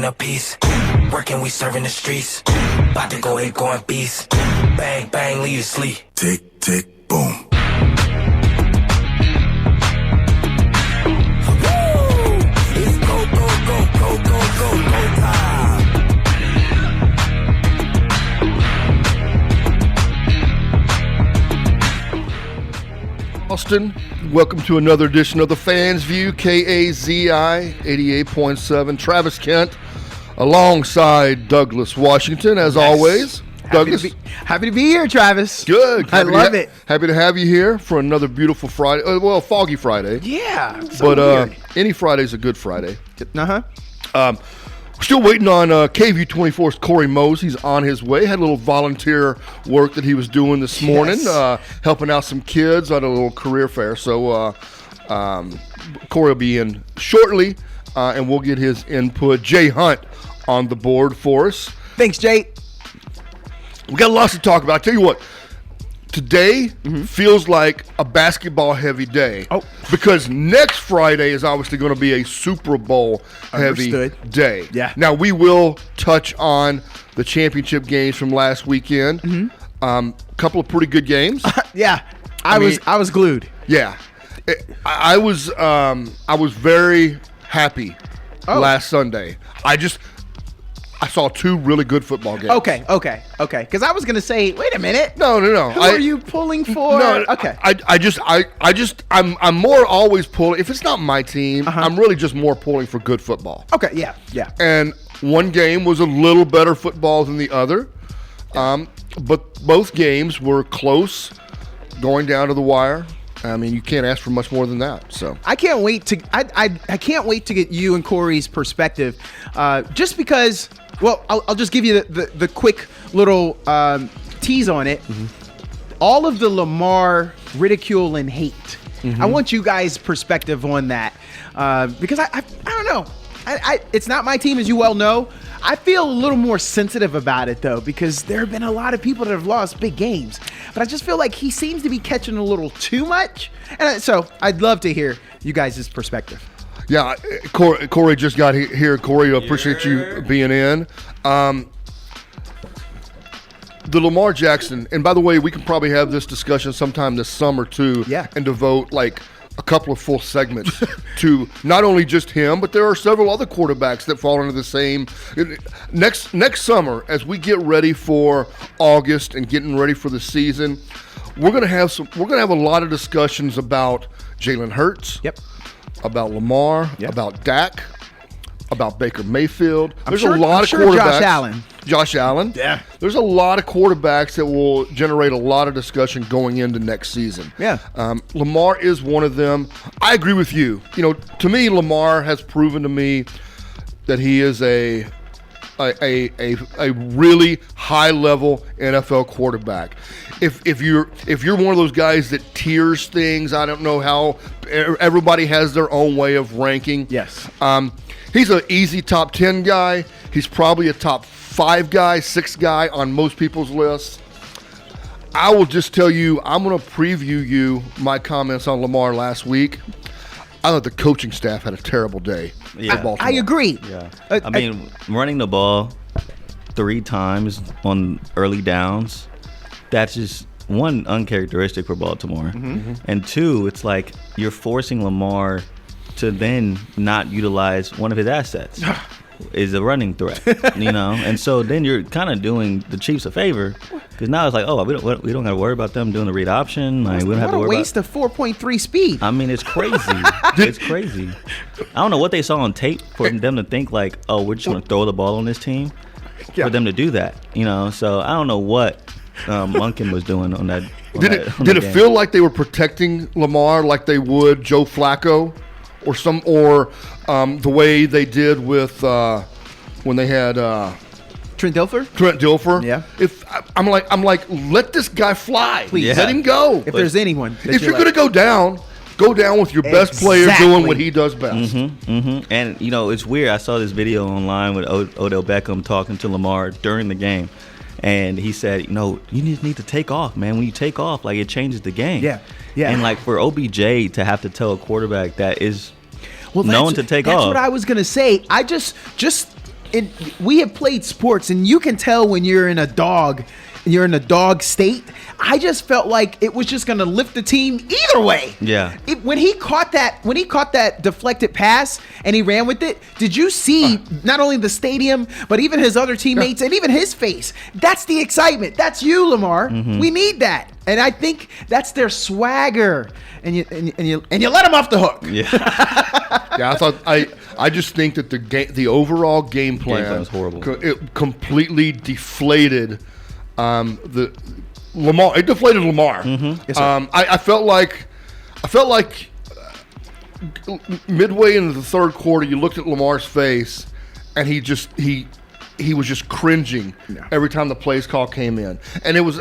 a piece. Working, we serving the streets. About to go ahead, going beast. Bang, bang, leave you sleep. Tick, tick, boom. It's go, go, go, go, go, go, go time. Austin, welcome to another edition of the Fans View, KAZI 88.7. Travis Kent alongside Douglas Washington, as always. Douglas. Happy to be here, Travis. Good. I love it. Happy to have you here for another beautiful Friday. Well, foggy Friday. Yeah. But any Friday's a good Friday. Uh-huh. Still waiting on KView 24's Corey Mose. He's on his way. Had a little volunteer work that he was doing this morning, helping out some kids at a little career fair. So Corey will be in shortly, and we'll get his input. Jay Hunt on the board for us. Thanks, Jay. We got lots to talk about. I tell you what, today feels like a basketball-heavy day. Oh. Because next Friday is obviously going to be a Super Bowl-heavy day. Yeah. Now, we will touch on the championship games from last weekend. Couple of pretty good games. Yeah. I was glued. Yeah. I was very happy last Sunday. I saw two really good football games. Okay. Because I was gonna say, wait a minute. No. Who are you pulling for? No. Okay. I'm more always pulling. If it's not my team, I'm really just more pulling for good football. Okay. Yeah. And one game was a little better football than the other, but both games were close, going down to the wire. I mean, you can't ask for much more than that. So I can't wait to I can't wait to get you and Corey's perspective, just because. Well, I'll just give you the quick little tease on it. All of the Lamar ridicule and hate. I want you guys' perspective on that, because I don't know. It's not my team, as you well know. I feel a little more sensitive about it, though, because there have been a lot of people that have lost big games. But I just feel like he seems to be catching a little too much. And so I'd love to hear you guys' perspective. yeah, Corey just got here. Corey, appreciate you being in. The Lamar Jackson, and by the way, we can probably have this discussion sometime this summer too, and devote like a couple of full segments to not only just him, but there are several other quarterbacks that fall into the same. Next summer, as we get ready for August and getting ready for the season, we're gonna have a lot of discussions about Jalen Hurts, about Lamar, about Dak, about Baker Mayfield. There's a lot of quarterbacks. Josh Allen. Yeah. There's a lot of quarterbacks that will generate a lot of discussion going into next season. Yeah. Lamar is one of them. I agree with you. You know, to me, Lamar has proven to me that he is a really high level NFL quarterback. If you're one of those guys that tiers things, I don't know how everybody has their own way of ranking. Yes. He's an easy top 10 guy. He's probably a top 5 guy, 6 guy on most people's lists. I will just tell you, I'm going to preview you my comments on Lamar last week. I thought the coaching staff had a terrible day. Yeah. I agree. Yeah. I mean, running the ball 3 times on early downs, that's just one, uncharacteristic for Baltimore. And 2, it's like you're forcing Lamar to then not utilize one of his assets is a running threat, you know? And so then you're kind of doing the Chiefs a favor because now it's like, oh, we don't got to worry about them doing the read option. Like, we don't have to worry about. What a waste of 4.3 speed. I mean, it's crazy. It's crazy. I don't know what they saw on tape for them to think like, oh, we're just going to throw the ball on this team for them to do that, you know? So I don't know what Monken was doing on that. Did it feel like they were protecting Lamar like they would Joe Flacco? Or the way they did with when they had Trent Dilfer. Yeah. If I'm like, let this guy fly. Please let him go. If there's anyone, if you're gonna go down with your best player doing what he does best. And you know, it's weird. I saw this video online with Odell Beckham talking to Lamar during the game. And he said, you know, you need to take off, man. When you take off, like, it changes the game. Yeah. And, like, for OBJ to have to tell a quarterback that is known to take off. That's what I was going to say. I just we have played sports, and you can tell when you're in a dog state. I just felt like it was just going to lift the team either way. Yeah. When he caught that deflected pass and he ran with it, did you see not only the stadium but even his other teammates and even his face? That's the excitement. That's you, Lamar. We need that, and I think that's their swagger. And you let him off the hook. Yeah. I just think that the overall game plan was horrible. It completely deflated. The Lamar, it deflated Lamar. Yes, I felt like midway into the third quarter, you looked at Lamar's face, and he was just cringing every time the plays call came in. And it was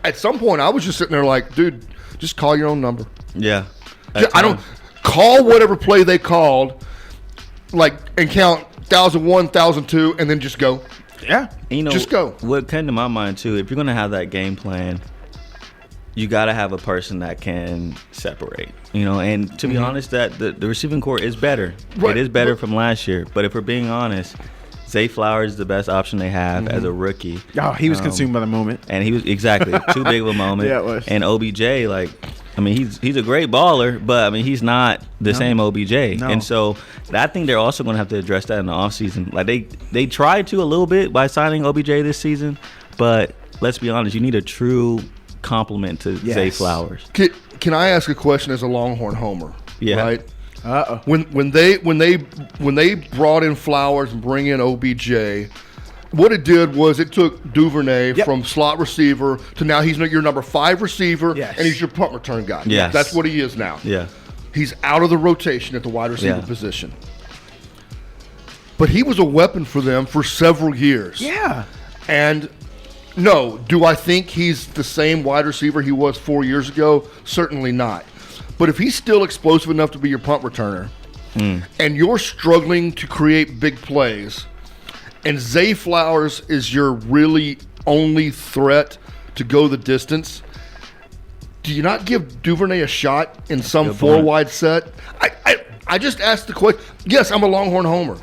at some point I was just sitting there like, dude, just call your own number. Yeah. I don't call whatever play they called, and count 1,001, 1,002, and then just go. Yeah. Just go. What came to my mind too, if you're gonna have that game plan, you gotta have a person that can separate. And to be honest, that the receiving core is better. Right. It is better from last year. But if we're being honest, Zay Flowers is the best option they have as a rookie. Oh, he was consumed by the moment. And he was exactly too big of a moment. Yeah, it was. And OBJ, he's a great baller, but he's not the same OBJ. No. And so I think they're also going to have to address that in the offseason. They tried to a little bit by signing OBJ this season, but let's be honest, you need a true complement to Zay Flowers. Can I ask a question as a Longhorn homer? Yeah. Right. When they brought in Flowers and bring in OBJ, what it did was it took Duvernay from slot receiver to now he's your number 5 receiver, and he's your punt return guy. Yes. That's what he is now. Yeah. He's out of the rotation at the wide receiver position. But he was a weapon for them for several years. Yeah. And no, do I think he's the same wide receiver he was 4 years ago? Certainly not. But if he's still explosive enough to be your punt returner, and you're struggling to create big plays, and Zay Flowers is your really only threat to go the distance, do you not give Duvernay a shot in some 4-wide set? I just asked the question. Yes, I'm a Longhorn homer,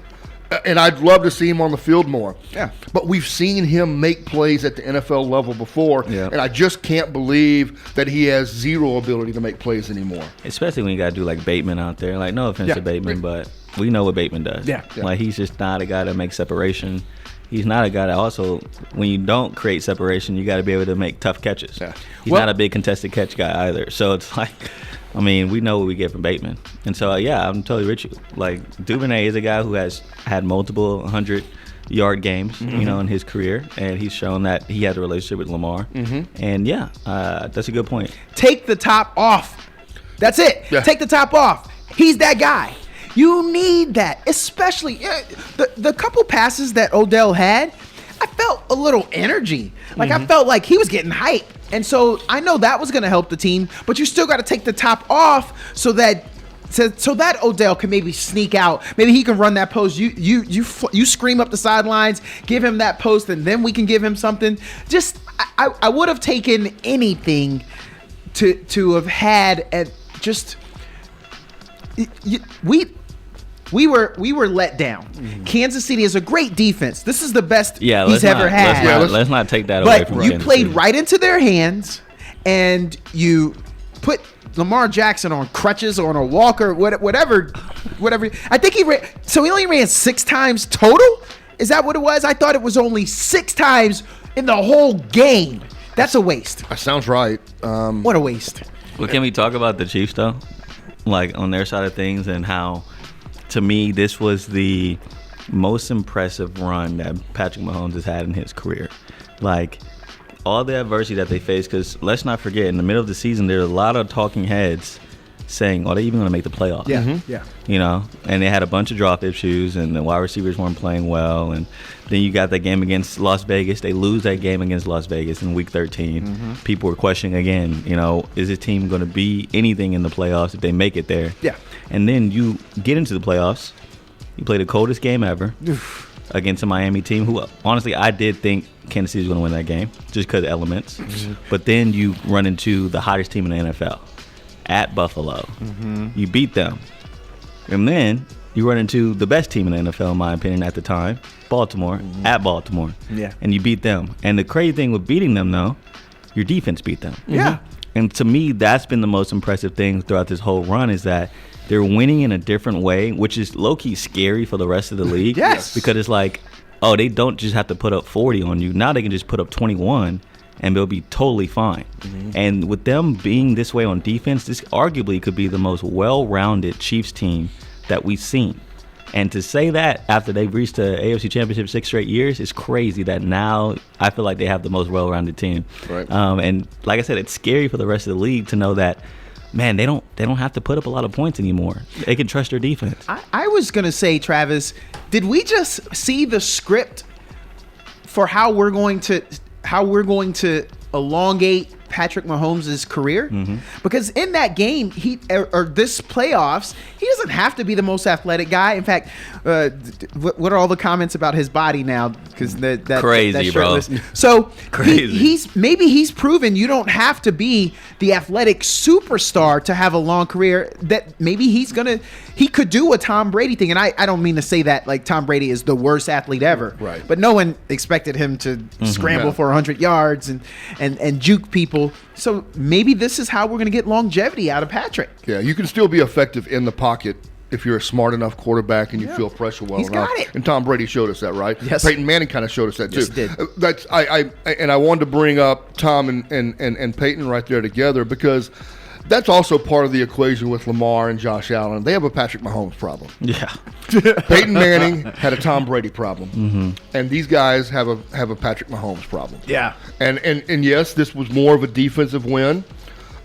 and I'd love to see him on the field more. Yeah. But we've seen him make plays at the NFL level before, and I just can't believe that he has zero ability to make plays anymore. Especially when you got to do Bateman out there. No offense to Bateman, but we know what Bateman does. Yeah. He's just not a guy that makes separation. He's not a guy that also, when you don't create separation, you got to be able to make tough catches. Yeah. He's not a big contested catch guy either. So it's we know what we get from Bateman. And so, I'm totally with you. Duvernay is a guy who has had multiple 100-yard games, in his career. And he's shown that he has a relationship with Lamar. And, that's a good point. Take the top off. That's it. Yeah. Take the top off. He's that guy. You need that, especially the couple passes that Odell had. I felt a little energy. I felt like he was getting hype. And so I know that was going to help the team, but you still got to take the top off so that Odell can maybe sneak out. Maybe he can run that post. You scream up the sidelines, give him that post, and then we can give him something. Just I would have taken anything to have had and just we were let down. Kansas City is a great defense. This is the best he's ever had. Let's not take that away from But you Kansas played City. right into their hands, and you put Lamar Jackson on crutches or on a walker, whatever. I think he ran. So he only ran 6 times total. Is that what it was? I thought it was only 6 times in the whole game. That's a waste. That sounds right. What a waste. Well, can we talk about the Chiefs though? On their side of things, and how, to me, this was the most impressive run that Patrick Mahomes has had in his career. All the adversity that they faced, because let's not forget, in the middle of the season, there were a lot of talking heads saying, are they even going to make the playoffs? Yeah. And they had a bunch of drop issues, and the wide receivers weren't playing well. And then you got that game against Las Vegas. They lose that game against Las Vegas in Week 13. People were questioning again, is this team going to be anything in the playoffs if they make it there? Yeah. And then you get into the playoffs. You play the coldest game ever against a Miami team who, honestly, I did think Kansas City was going to win that game just because of elements. But then you run into the hottest team in the NFL at Buffalo. You beat them. And then you run into the best team in the NFL, in my opinion, at the time, Baltimore, at Baltimore. Yeah. And you beat them. And the crazy thing with beating them, though, your defense beat them. Yeah. And to me, that's been the most impressive thing throughout this whole run is that they're winning in a different way, which is low-key scary for the rest of the league. Yes. Because it's like, oh, they don't just have to put up 40 on you. Now they can just put up 21, and they'll be totally fine. And with them being this way on defense, this arguably could be the most well-rounded Chiefs team that we've seen. And to say that after they've reached the AFC Championship 6 straight years is crazy that now I feel like they have the most well-rounded team. Right. And like I said, it's scary for the rest of the league to know that, man, they don't have to put up a lot of points anymore. They can trust their defense. I was going to say, Travis, did we just see the script for how we're going to elongate Patrick Mahomes' career? Because in that game, or this playoffs, he doesn't have to be the most athletic guy. In fact, what are all the comments about his body now? Because that crazy, bro. So Crazy. he's proven you don't have to be the athletic superstar to have a long career. That maybe he could do a Tom Brady thing, and I don't mean to say that like Tom Brady is the worst athlete ever. Right. But no one expected him to scramble for 100 yards and juke people. So maybe this is how we're going to get longevity out of Patrick. Yeah, you can still be effective in the pocket if you're a smart enough quarterback and you feel pressure well He's enough. got it. And Tom Brady showed us that, right? Yes. Peyton Manning kind of showed us that too. Yes, he did. That's I wanted to bring up Tom and Peyton right there together because that's also part of the equation with Lamar and Josh Allen. They have a Patrick Mahomes problem. Yeah. Peyton Manning had a Tom Brady problem, and these guys have a Patrick Mahomes problem. Yeah. And yes, this was more of a defensive win,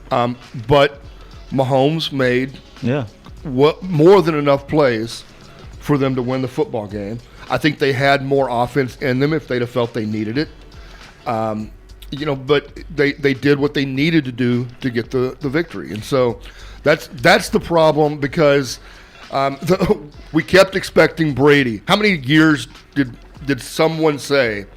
but Mahomes made more than enough plays for them to win the football game. I think they had more offense in them if they'd have felt they needed it. But they did what they needed to do to get the victory, and so that's the problem because we kept expecting Brady. How many years did someone say,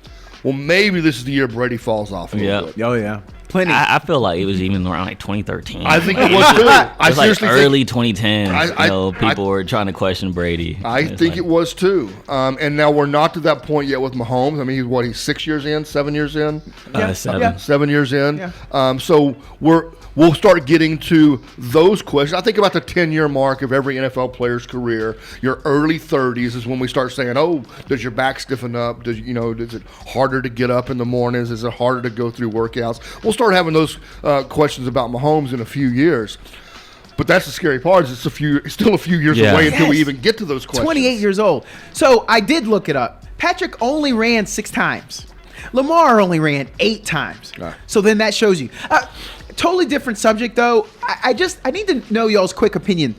well, maybe this is the year Brady falls off a little bit? Oh yeah, plenty. I feel like it was even around like 2013. I think it was too. I It was like seriously early think, 2010s. People were trying to question Brady. I think it was too. And now we're not to that point yet with Mahomes. I mean, he's 6 years in, 7 years in? 7. Yeah. 7 years in. Yeah. So we'll start getting to those questions. I think about the 10-year mark of every NFL player's career. Your early 30s is when we start saying, oh, does your back stiffen up? Is it harder to get up in the mornings? Is it harder to go through workouts? We'll start having those questions about Mahomes in a few years. But that's the scary part. Is it's still a few years away until we even get to those questions. 28 years old. So I did look it up. Patrick only ran 6 times. Lamar only ran 8 times. So then that shows you. Totally different subject, though. I need to know y'all's quick opinion.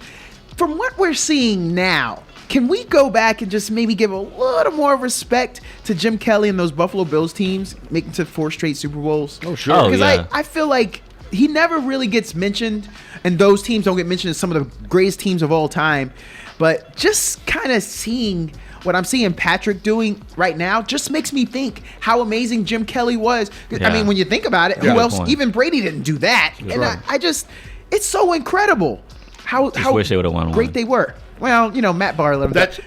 From what we're seeing now, can we go back and just maybe give a little more respect to Jim Kelly and those Buffalo Bills teams making to 4 straight Super Bowls? Oh, sure. Because I feel like he never really gets mentioned, and those teams don't get mentioned as some of the greatest teams of all time. But just kind of seeing what I'm seeing Patrick doing right now just makes me think how amazing Jim Kelly was. I mean, when you think about it, who else? Even Brady didn't do that. And I just, it's so incredible how wish they would've won great one. they were. Well, Matt Barlow. That's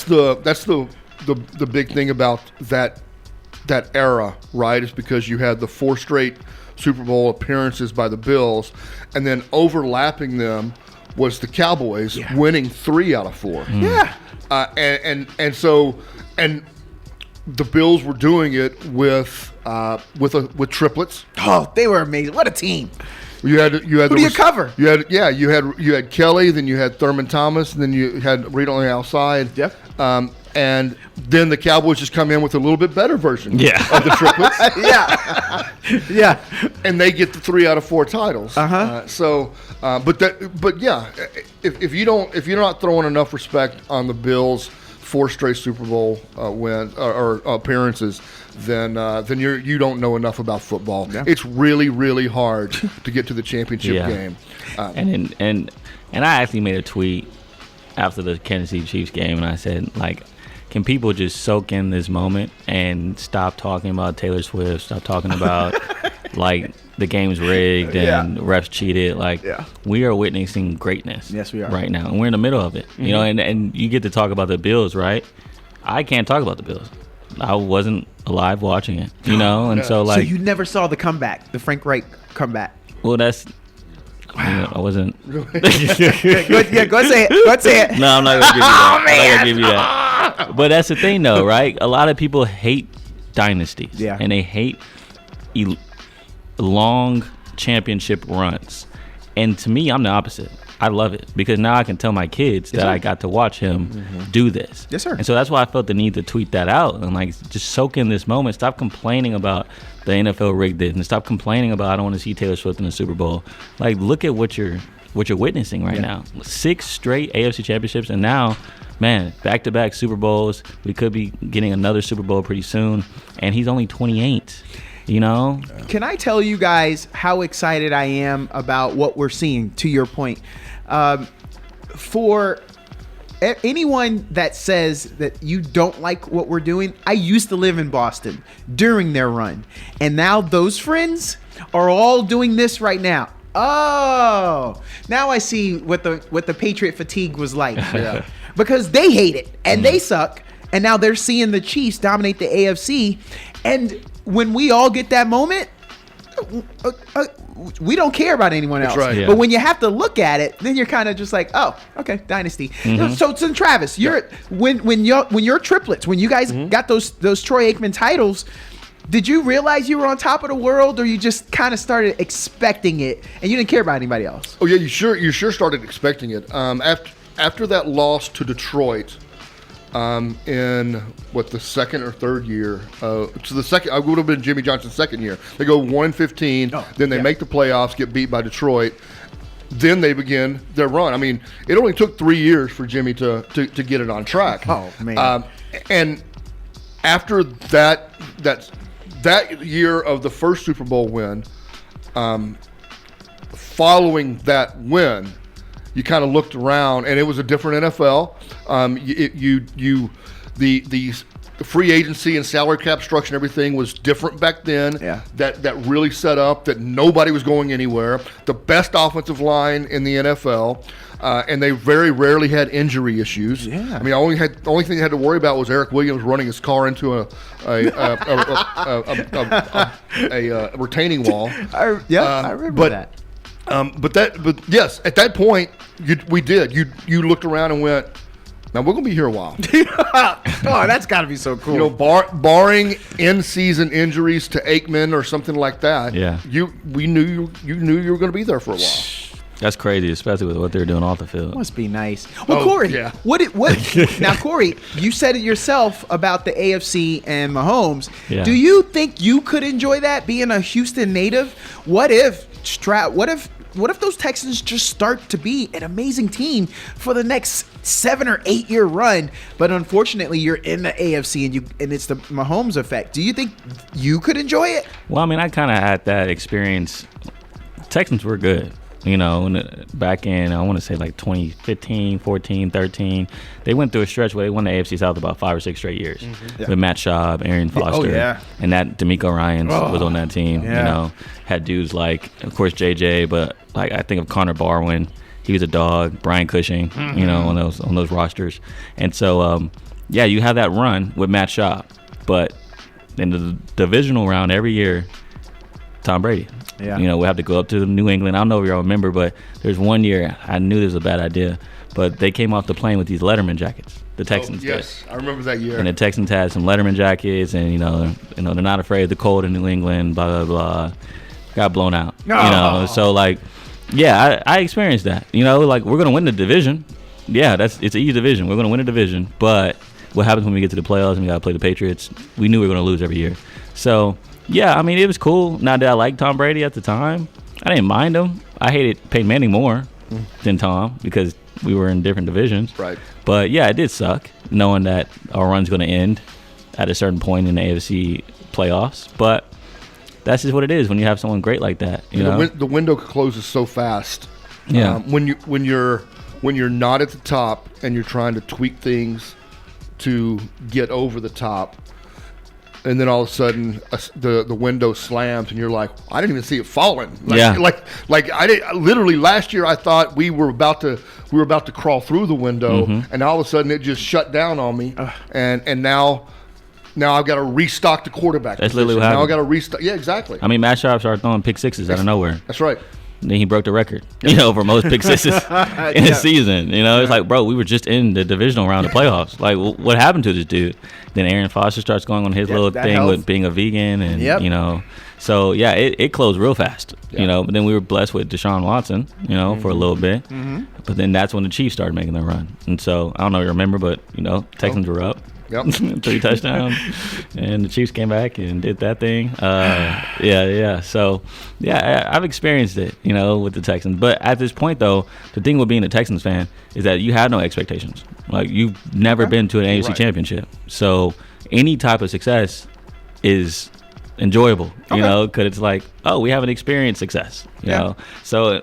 the big thing about that era, right? Is because you had the 4 straight Super Bowl appearances by the Bills, and then overlapping them was the Cowboys winning 3 out of 4. Yeah. So the Bills were doing it with triplets. Oh, they were amazing. What a team. You had Who do you cover? You had Kelly, then you had Thurman Thomas, and then you had Reed on the outside. Yep. And then the Cowboys just come in with a little bit better version of the triplets. Yeah. And they get the 3 out of 4 titles. If you're not throwing enough respect on the Bills' 4 straight Super Bowl wins or appearances, then you don't know enough about football. Yeah. It's really, really hard to get to the championship game. And I actually made a tweet after the Kansas City Chiefs game, and I said, like, can people just soak in this moment and stop talking about Taylor Swift, stop talking about like the game's rigged and refs cheated. Like we are witnessing greatness. Yes, we are right now, and we're in the middle of it. You know, and you get to talk about the Bills, right? I can't talk about the Bills. I wasn't alive watching it, you know, and so like. So you never saw the comeback, the Frank Reich comeback. Well, that's. Wow. I wasn't. Go say it. Go say it. No, I'm not gonna give you that. I'm not gonna give you that. But that's the thing, though, right? A lot of people hate dynasties, and they hate long championship runs. And to me, I'm the opposite. I love it because now I can tell my kids that I got to watch him do this. Yes, sir. And so that's why I felt the need to tweet that out and like just soak in this moment. Stop complaining about the NFL rigged it, and stop complaining about I don't want to see Taylor Swift in the Super Bowl. Like, look at what you're witnessing right now. 6 straight AFC championships, and now, man, back-to-back Super Bowls. We could be getting another Super Bowl pretty soon, and he's only 28. You know? Can I tell you guys how excited I am about what we're seeing, to your point? For anyone that says that you don't like what we're doing, I used to live in Boston during their run. And now those friends are all doing this right now. Oh, now I see what the Patriot fatigue was like. Because they hate it and they suck. And now they're seeing the Chiefs dominate the AFC. And when we all get that moment, we don't care about anyone else. That's right. But when you have to look at it, then you're kind of just like, oh, okay, dynasty. So Travis, when you're triplets, when you guys got those Troy Aikman titles, did you realize you were on top of the world, or you just kind of started expecting it and you didn't care about anybody else? Oh yeah, you sure started expecting it. After that loss to Detroit. In the second or third year, so the second, I would have been Jimmy Johnson's second year. They go 1-15, then they make the playoffs, get beat by Detroit. Then they begin their run. I mean, it only took 3 years for Jimmy to get it on track. Oh man! And after that year of the first Super Bowl win, following that win, you kind of looked around, and it was a different NFL. The free agency and salary cap structure and everything was different back then. Yeah. That really set up that nobody was going anywhere. The best offensive line in the NFL, and they very rarely had injury issues. Yeah. I mean, the only thing they had to worry about was Eric Williams running his car into a retaining wall. I remember that. But yes, at that point, we did. You looked around and went, now we're gonna be here a while. Oh, that's got to be so cool. You know, barring in-season injuries to Aikman or something like that. Yeah. You knew you were gonna be there for a while. That's crazy, especially with what they're doing off the field. Must be nice. Well, Corey, what now, Corey, you said it yourself about the AFC and Mahomes. Yeah. Do you think you could enjoy that being a Houston native? What if those Texans just start to be an amazing team for the next 7 or 8 year run, but unfortunately you're in the AFC and it's the Mahomes effect? Do you think you could enjoy it? Well, I mean, I kind of had that experience. Texans were good. You know, back in, I want to say like 2015, 14, 13, they went through a stretch where they won the AFC South about 5 or 6 straight years with Matt Schaub, Arian Foster, and that D'Amico Ryans was on that team. You know, had dudes like, of course, JJ, but like I think of Connor Barwin, he was a dog. Brian Cushing, you know, on those rosters, and so you have that run with Matt Schaub, but in the divisional round every year, Tom Brady. Yeah. You know, we have to go up to New England. I don't know if y'all remember, but there's one year I knew this was a bad idea, but they came off the plane with these Letterman jackets. The Texans did. Yes, I remember that year. And the Texans had some Letterman jackets, and you know they're not afraid of the cold in New England. Blah blah blah. Got blown out. You know, so like, yeah, I experienced that. You know, like we're gonna win the division. Yeah, it's an easy division. We're gonna win a division, but what happens when we get to the playoffs and we gotta play the Patriots? We knew we were gonna lose every year. So. Yeah, I mean, it was cool. Now, did I like Tom Brady at the time? I didn't mind him. I hated Peyton Manning more than Tom because we were in different divisions. Right. But, yeah, it did suck knowing that our run's going to end at a certain point in the AFC playoffs. But that's just what it is when you have someone great like that. You know? The window closes so fast. Yeah. When you're not at the top and you're trying to tweak things to get over the top, and then all of a sudden the window slams, and you're like, I didn't even see it falling. Like I did. Literally last year, I thought we were about to crawl through the window, and all of a sudden it just shut down on me, and now I've got to restock the quarterback. That's position. literally what happened. Now I got to restock. Yeah, exactly. I mean, Matt Sharp started throwing pick sixes out of nowhere. That's right. Then he broke the record, for most pick sixes in a season. It's like, bro, we were just in the divisional round of playoffs. Like, what happened to this dude? Then Aaron Foster starts going on his little thing with being a vegan, and so yeah, it closed real fast. But then we were blessed with Deshaun Watson, for a little bit. But then that's when the Chiefs started making their run, and so I don't know if you remember, but Texans were up. Yep. 3 touchdowns, and the Chiefs came back and did that thing. Yeah. So, I've experienced it, with the Texans. But at this point, though, the thing with being a Texans fan is that you have no expectations. Like, you've never been to an AFC championship. So, any type of success is enjoyable, because it's like, oh, we haven't experienced success, you know. So,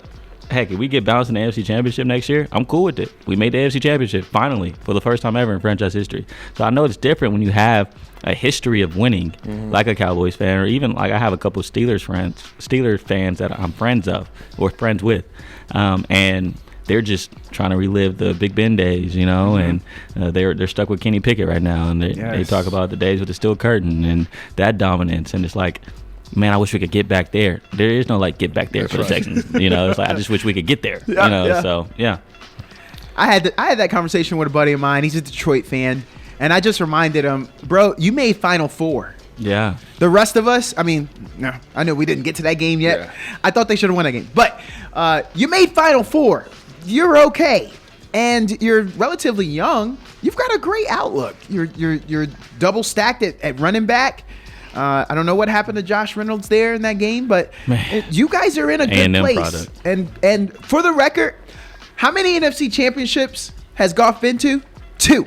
heck, if we get bounced in the AFC Championship next year, I'm cool with it. We made the AFC Championship, finally, for the first time ever in franchise history. So I know it's different when you have a history of winning, like a Cowboys fan, or even like I have a couple of Steelers fans that I'm friends of or friends with. And they're just trying to relive the Big Ben days, and they're stuck with Kenny Pickett right now. And they talk about the days with the steel curtain and that dominance. And it's like, man, I wish we could get back there. There is no get back there for the Texans. It's like I just wish we could get there. So yeah. I had that conversation with a buddy of mine. He's a Detroit fan, and I just reminded him, bro, you made Final Four. Yeah. The rest of us, I mean, no, I know we didn't get to that game yet. Yeah. I thought they should have won that game, but you made Final Four. You're okay, and you're relatively young. You've got a great outlook. You're double stacked at running back. I don't know what happened to Josh Reynolds there in that game, but you guys are in a good place. And for the record, how many NFC championships has Goff been to? 2.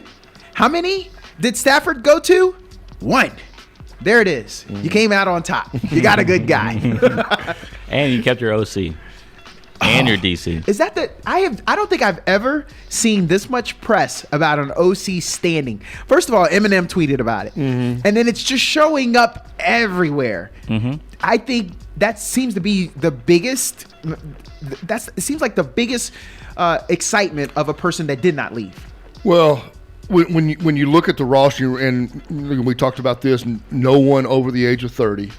How many did Stafford go to? 1. There it is. You came out on top. You got a good guy. And you kept your OC. And your DC. Is that I don't think I've ever seen this much press about an OC standing. First of all, Eminem tweeted about it. And then it's just showing up everywhere. I think that seems to be the biggest it seems like the biggest excitement of a person that did not leave. Well, when you look at the roster, and we talked about this, no one over the age of 30.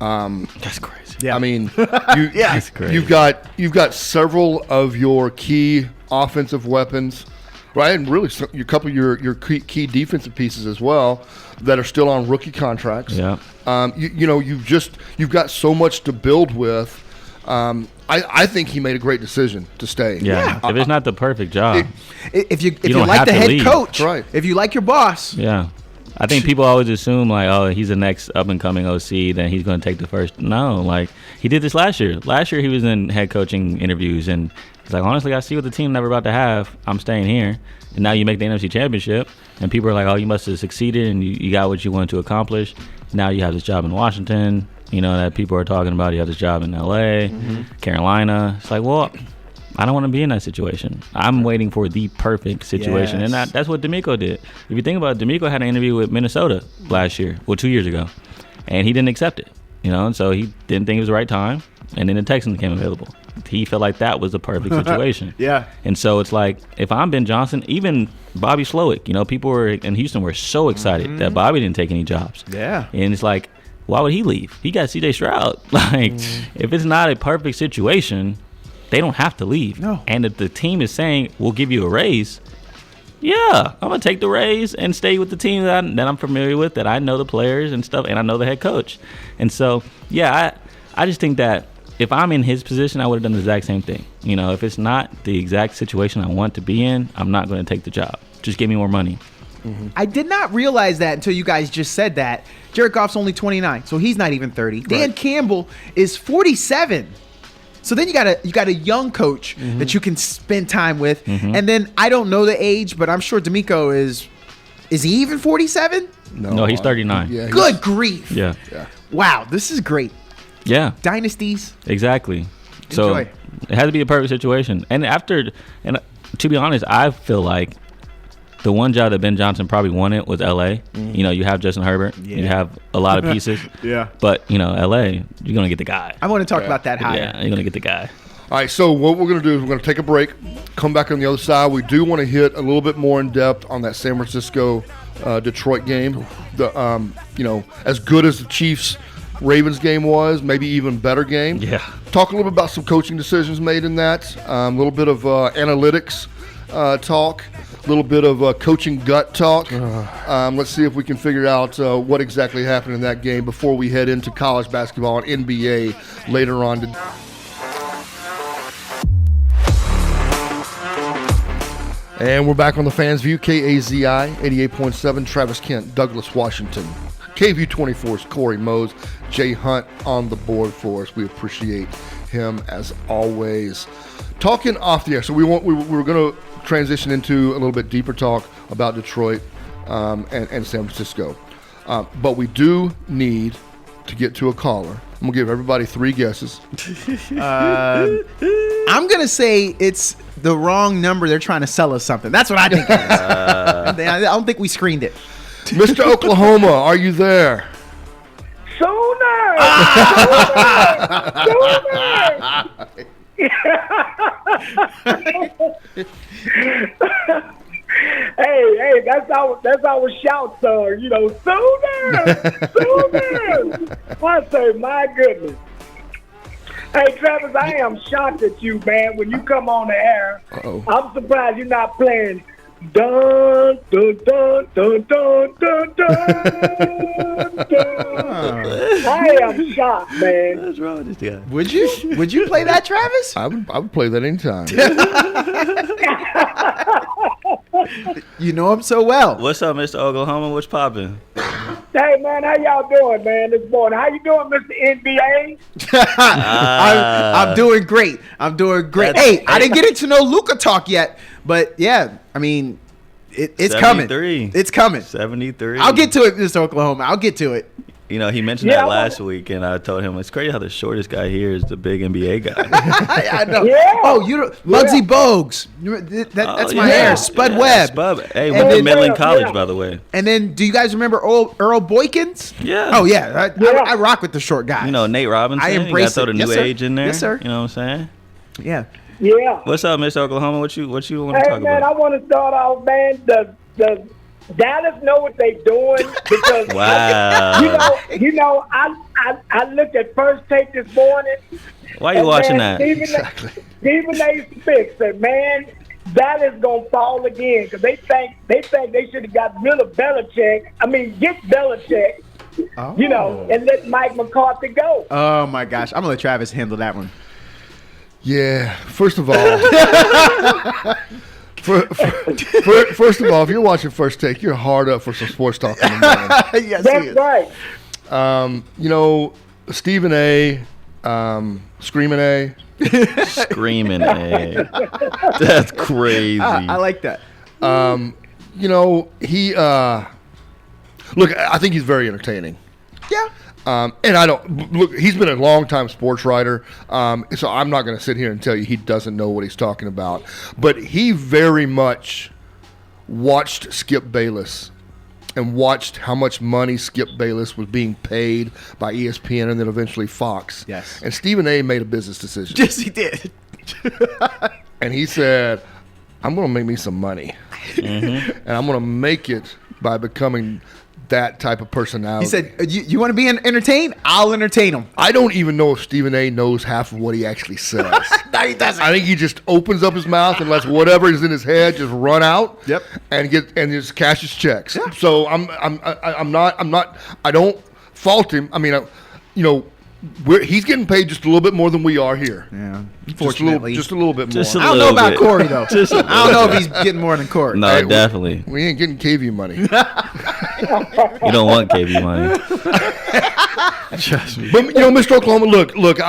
That's crazy. Yeah. I mean, that's crazy. You've got several of your key offensive weapons, right? And really a couple of your key defensive pieces as well that are still on rookie contracts. Yeah. You've got so much to build with. I think he made a great decision to stay. Yeah. If it's not the perfect job, if you like the head coach, right? If you like your boss, yeah. I think people always assume he's the next up and coming OC, then he's going to take the first. No, he did this last year. Last year he was in head coaching interviews, and he's like, honestly, I see what the team never about to have. I'm staying here. And now you make the NFC Championship, and people are like, oh, you must have succeeded, and you got what you wanted to accomplish. Now you have this job in Washington, that people are talking about. You have this job in L.A., Carolina. It's like, well, I don't want to be in that situation. I'm waiting for the perfect situation. Yes. And that's what D'Amico did. If you think about it, D'Amico had an interview with Minnesota last year, 2 years ago, and he didn't accept it, and so he didn't think it was the right time, and then the Texans became available. He felt like that was the perfect situation. Yeah. And so it's like, if I'm Ben Johnson, even Bobby Slowick, people in Houston were so excited that Bobby didn't take any jobs. Yeah. And it's like, why would he leave? He got C.J. Stroud. If it's not a perfect situation, they don't have to leave. No. And if the team is saying, we'll give you a raise, yeah, I'm going to take the raise and stay with the team that I'm familiar with, that I know the players and stuff, and I know the head coach. And so, yeah, I just think that if I'm in his position, I would have done the exact same thing. If it's not the exact situation I want to be in, I'm not going to take the job. Just give me more money. I did not realize that until you guys just said that. Jared Goff's only 29, so he's not even 30. Right. Dan Campbell is 47. So then you got a young coach that you can spend time with, and then I don't know the age, but I'm sure D'Amico is he even 47? No, he's 39. Yeah, Good grief! Yeah. Wow, this is great. Yeah, dynasties. Exactly. Enjoy. So it has to be a perfect situation, and to be honest, I feel like the one job that Ben Johnson probably wanted was L.A. You know, you have Justin Herbert. Yeah. You have a lot of pieces. Yeah. But, you know, L.A., you're going to get the guy. I want to talk about that hire. Yeah, you're going to get the guy. All right, so what we're going to do is we're going to take a break, come back on the other side. We do want to hit a little bit more in depth on that San Francisco Detroit game. The you know, as good as the Chiefs Ravens game was, maybe even better game. Yeah. Talk a little bit about some coaching decisions made in that. A little bit of analytics talk. A little bit of coaching gut talk. Let's see if we can figure out what exactly happened in that game before we head into college basketball and NBA later on today. And we're back on the Fans View, KAZI 88.7, Travis Kent, Douglas Washington. KView 24's Corey Mose, Jay Hunt on the board for us. We appreciate him as always. Talking off the air, so we're going to transition into a little bit deeper talk about Detroit and San Francisco. But we do need to get to a caller. I'm going to give everybody 3 guesses. I'm going to say it's the wrong number. They're trying to sell us something. That's what I think it is. I don't think we screened it. Mr. Oklahoma, are you there? Sooner! Hey, that's our shout song, you know, sooner! I say, my goodness. Hey, Travis, I am shocked at you, man, when you come on the air. Uh-oh. I'm surprised you're not playing dun, dun, dun, dun, dun, dun, dun, dun. I am shocked, man. What's wrong with this guy? Would you play that, Travis? I would play that anytime. You know him so well. What's up, Mr. Oklahoma? What's popping? Hey, man, how y'all doing, man, this morning? How you doing, Mr. NBA? I'm doing great. Hey, I didn't get into no Luka talk yet, but yeah, I mean, it's coming. 73. It's coming. 73. I'll get to it, Mr. Oklahoma. I'll get to it. You know, he mentioned that last week, and I told him it's crazy how the shortest guy here is the big NBA guy. I know. Yeah. Oh, you know, Muggsy Bogues. That's my hair. Spud Webb. Spud. Hey, And went to then- Midland College, Yeah. by the way. And then, do you guys remember Earl Boykins? Yeah. Oh yeah, I rock with the short guy. You know, Nate Robinson. I You embrace gotta throw it. the Yes, new sir. age in there. Yes, sir. You know what I'm saying? Yeah. Yeah. What's up, Mr. Oklahoma? What you want to Hey, talk man, about? I want to start off, man. The Dallas know what they doing because Wow. you know, I looked at First Take this morning. Why are you and, watching man, that? Stephen A. Smith said, "Man, Dallas gonna fall again because they think they should have got rid of Belichick. I mean, get Belichick, you know, and let Mike McCarthy go." Oh my gosh, I'm gonna let Travis handle that one. Yeah, first of all, first of all, if you're watching First Take, you're hard up for some sports talk in the morning. Yes, That's he is. right. You know, Stephen A, Screaming A. Screaming, hey. That's crazy. I like that. You know, he look. I think he's very entertaining. Yeah. And I don't look. He's been a long-time sports writer, so I'm not going to sit here and tell you he doesn't know what he's talking about. But he very much watched Skip Bayless and watched how much money Skip Bayless was being paid by ESPN and then eventually Fox. Yes. And Stephen A. made a business decision, Yes, he did. and he said, "I'm going to make me some money, and I'm going to make it by becoming." That type of personality. He said, "You want to be entertained? I'll entertain him." I don't even know if Stephen A. knows half of what he actually says. No, he doesn't. I think he just opens up his mouth and lets whatever is in his head just run out. Yep. And just cash his checks. Yeah. So I'm not. I don't fault him. I mean, you know, he's getting paid just a little bit more than we are here. Yeah, Just a little bit more. Just a I don't know little about bit. Corey though. I don't know if he's getting more than Corey. No, Hey, definitely. we ain't getting KV money. You don't want KB money. Trust me. But you know, Mr. Oklahoma, look,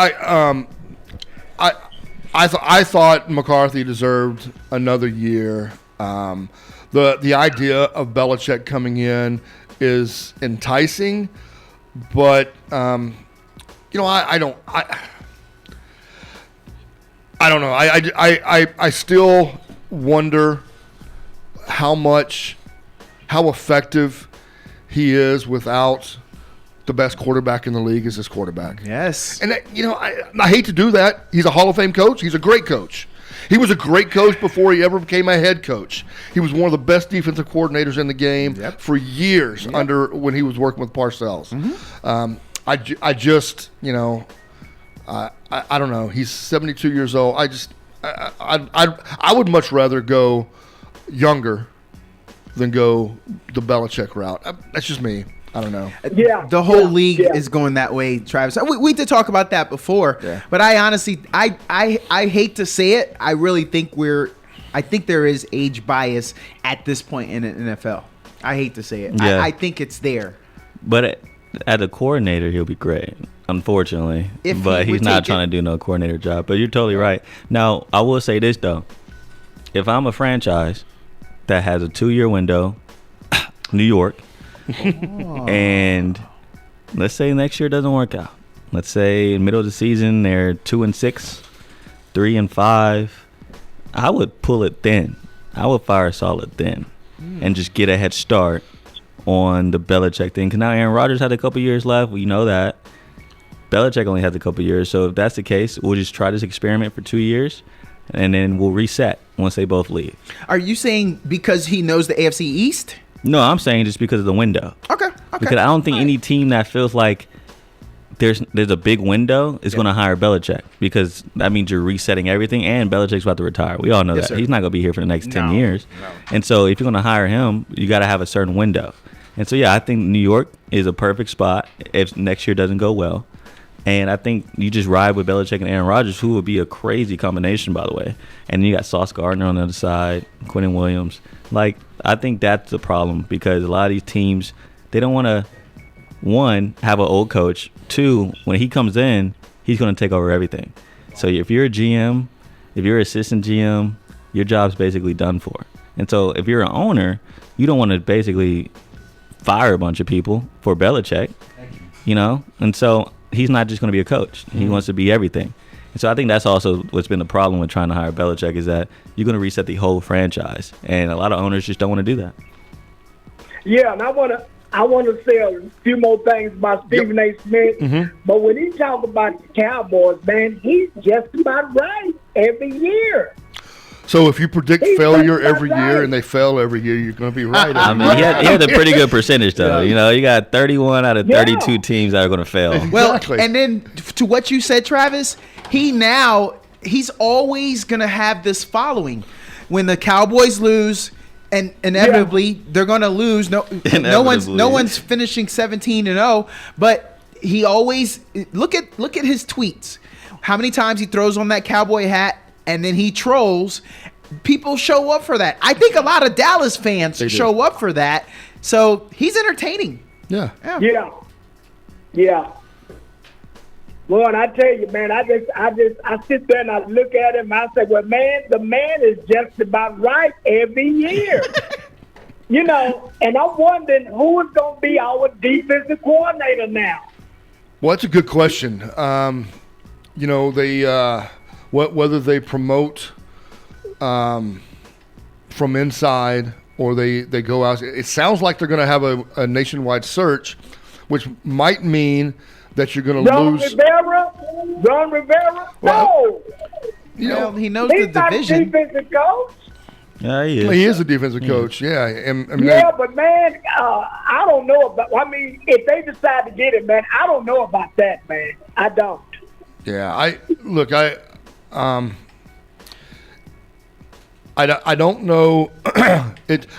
I thought McCarthy deserved another year. The idea of Belichick coming in is enticing, but you know, I don't know. I still wonder how effective he is without the best quarterback in the league is his quarterback. Yes. And, I hate to do that. He's a Hall of Fame coach. He's a great coach. He was a great coach before he ever became a head coach. He was one of the best defensive coordinators in the game for years when he was working with Parcells. Mm-hmm. I just, I don't know. He's 72 years old. I would much rather go younger than go the Belichick route. That's just me. I don't know. Yeah, the whole league is going that way, Travis. We did talk about that before, but I honestly, I hate to say it. I really think I think there is age bias at this point in the NFL. I hate to say it. Yeah. I think it's there. But at a coordinator, he'll be great, unfortunately. But he's not trying to do no coordinator job. But you're totally right. Now, I will say this, though. If I'm a franchise that has a 2-year window, New York, and let's say next year doesn't work out. Let's say in the middle of the season they're 2-6, 3-5. I would pull it thin. I would fire solid thin and just get a head start on the Belichick thing. Because now Aaron Rodgers had a couple years left. We know that. Belichick only has a couple years. So if that's the case, we'll just try this experiment for 2 years, and then we'll reset once they both leave. Are you saying because he knows the AFC East? No, I'm saying just because of the window. Okay. Because I don't think any team that feels like there's a big window is going to hire Belichick, because that means you're resetting everything, and Belichick's about to retire. We all know that. Sir. He's not going to be here for the next 10 years. No. And so if you're going to hire him, you got to have a certain window. And so, I think New York is a perfect spot if next year doesn't go well. And I think you just ride with Belichick and Aaron Rodgers, who would be a crazy combination, by the way. And then you got Sauce Gardner on the other side, Quinnen Williams. I think that's the problem, because a lot of these teams, they don't want to, one, have an old coach. Two, when he comes in, he's going to take over everything. So if you're a GM, if you're an assistant GM, your job's basically done for. And so if you're an owner, you don't want to basically fire a bunch of people for Belichick, And so he's not just going to be a coach. He wants to be everything. And so I think that's also what's been the problem with trying to hire Belichick, is that you're going to reset the whole franchise, and a lot of owners just don't want to do that. Yeah, and I want to say a few more things about Stephen A. Smith. Mm-hmm. But when he talk about the Cowboys, man, he's just about right every year. So if you predict failure every year and they fail every year, you're going to be right. I mean, he had a pretty good percentage, though. You got 31 out of 32 teams that are going to fail. Well, and then to what you said, Travis, he's always going to have this following. When the Cowboys lose, and inevitably they're going to lose. No one's finishing 17-0, but he always look at his tweets. How many times he throws on that cowboy hat and then he trolls. People show up for that. I think a lot of Dallas fans show up for that. So he's entertaining. Yeah. Well, and I tell you, man, I sit there and I look at him and I say, well, man, the man is just about right every year. And I'm wondering who is going to be our defensive coordinator now. Well, that's a good question. Whether they promote from inside or they go out. It sounds like they're going to have a nationwide search, which might mean that you're going to lose. Ron Rivera? Well, no. He knows the division. He's not a defensive coach. Yeah, he is. He is a defensive coach. Yeah. But man, I don't know about. If they decide to get it, man, I don't know about that, man. I don't. Yeah, I don't know.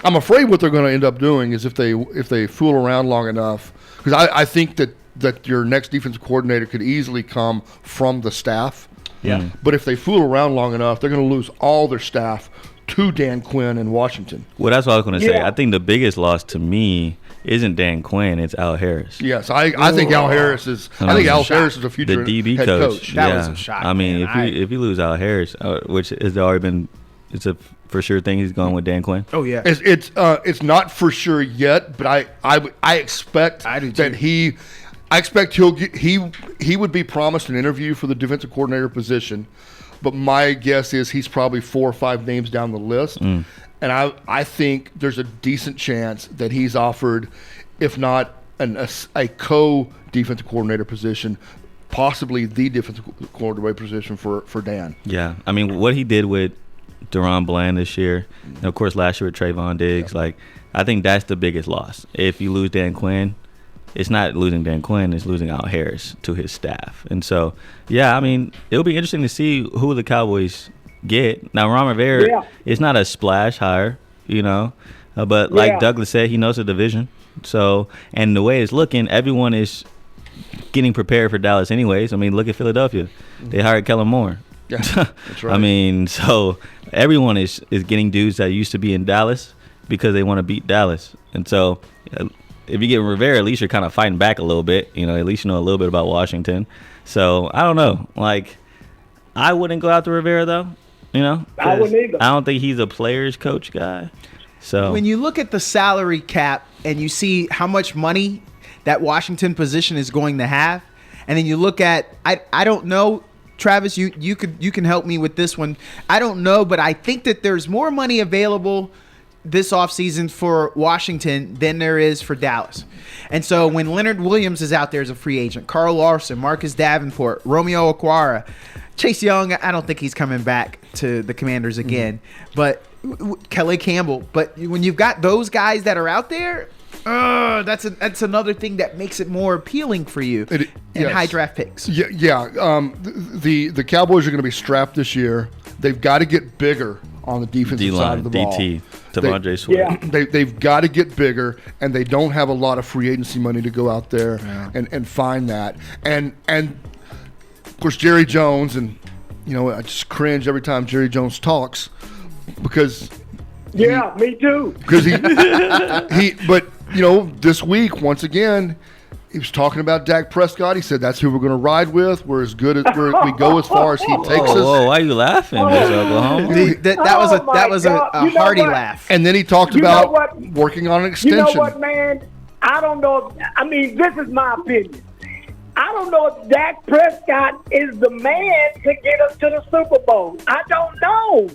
I'm afraid what they're going to end up doing is if they fool around long enough, because I think that your next defensive coordinator could easily come from the staff. Yeah. But if they fool around long enough, they're going to lose all their staff to Dan Quinn in Washington. Well, that's what I was going to say. I think the biggest loss to me isn't Dan Quinn, it's Al Harris. Yes, I think Al Harris is. I think Al Harris is a future the DB head coach. That was a shock. I mean, if you lose Al Harris, which has already been, it's a for sure thing. He's going with Dan Quinn. Oh yeah, it's not for sure yet, but I expect that he. I expect he would be promised an interview for the defensive coordinator position, but my guess is he's probably 4 or 5 names down the list. And I think there's a decent chance that he's offered, if not a co-defensive coordinator position, possibly the defensive coordinator position for Dan. Yeah, I mean, what he did with Deron Bland this year, and of course last year with Trayvon Diggs, like I think that's the biggest loss. If you lose Dan Quinn, it's not losing Dan Quinn, it's losing Al Harris to his staff. And so, yeah, I mean, it'll be interesting to see who the Cowboys get. Now, Ron Rivera is not a splash hire, but like Douglas said, he knows the division. So, and the way it's looking, everyone is getting prepared for Dallas anyways. I mean, look at Philadelphia. They hired Kellen Moore. Yeah, that's right. I mean, so everyone is getting dudes that used to be in Dallas because they want to beat Dallas. And so if you get Rivera, at least you're kind of fighting back a little bit. At least you know a little bit about Washington. So I don't know. Like, I wouldn't go after Rivera though. I wouldn't either. I don't think he's a players coach guy. So when you look at the salary cap and you see how much money that Washington position is going to have, and then you look at I don't know, Travis, you can help me with this one. I don't know, but I think that there's more money available this offseason for Washington than there is for Dallas. And so when Leonard Williams is out there as a free agent, Carl Larson, Marcus Davenport, Romeo Okwara, Chase Young, I don't think he's coming back to the Commanders again, but Kelly Campbell. But when you've got those guys that are out there, that's another thing that makes it more appealing for you in high draft picks. Yeah. The Cowboys are going to be strapped this year. They've got to get bigger on the defensive side of the ball. DT, T'Vondre Sweat. They've got to get bigger, and they don't have a lot of free agency money to go out there and find that. And of course, Jerry Jones, and I just cringe every time Jerry Jones talks because me too. Because but this week once again, he was talking about Dak Prescott. He said that's who we're going to ride with. We're as good as we go as far as he takes us. Whoa, why are you laughing, Miss Oklahoma? That was a hearty laugh. And then he talked about working on an extension. You know what, man? I don't know. I mean, this is my opinion. I don't know if Dak Prescott is the man to get us to the Super Bowl. I don't know.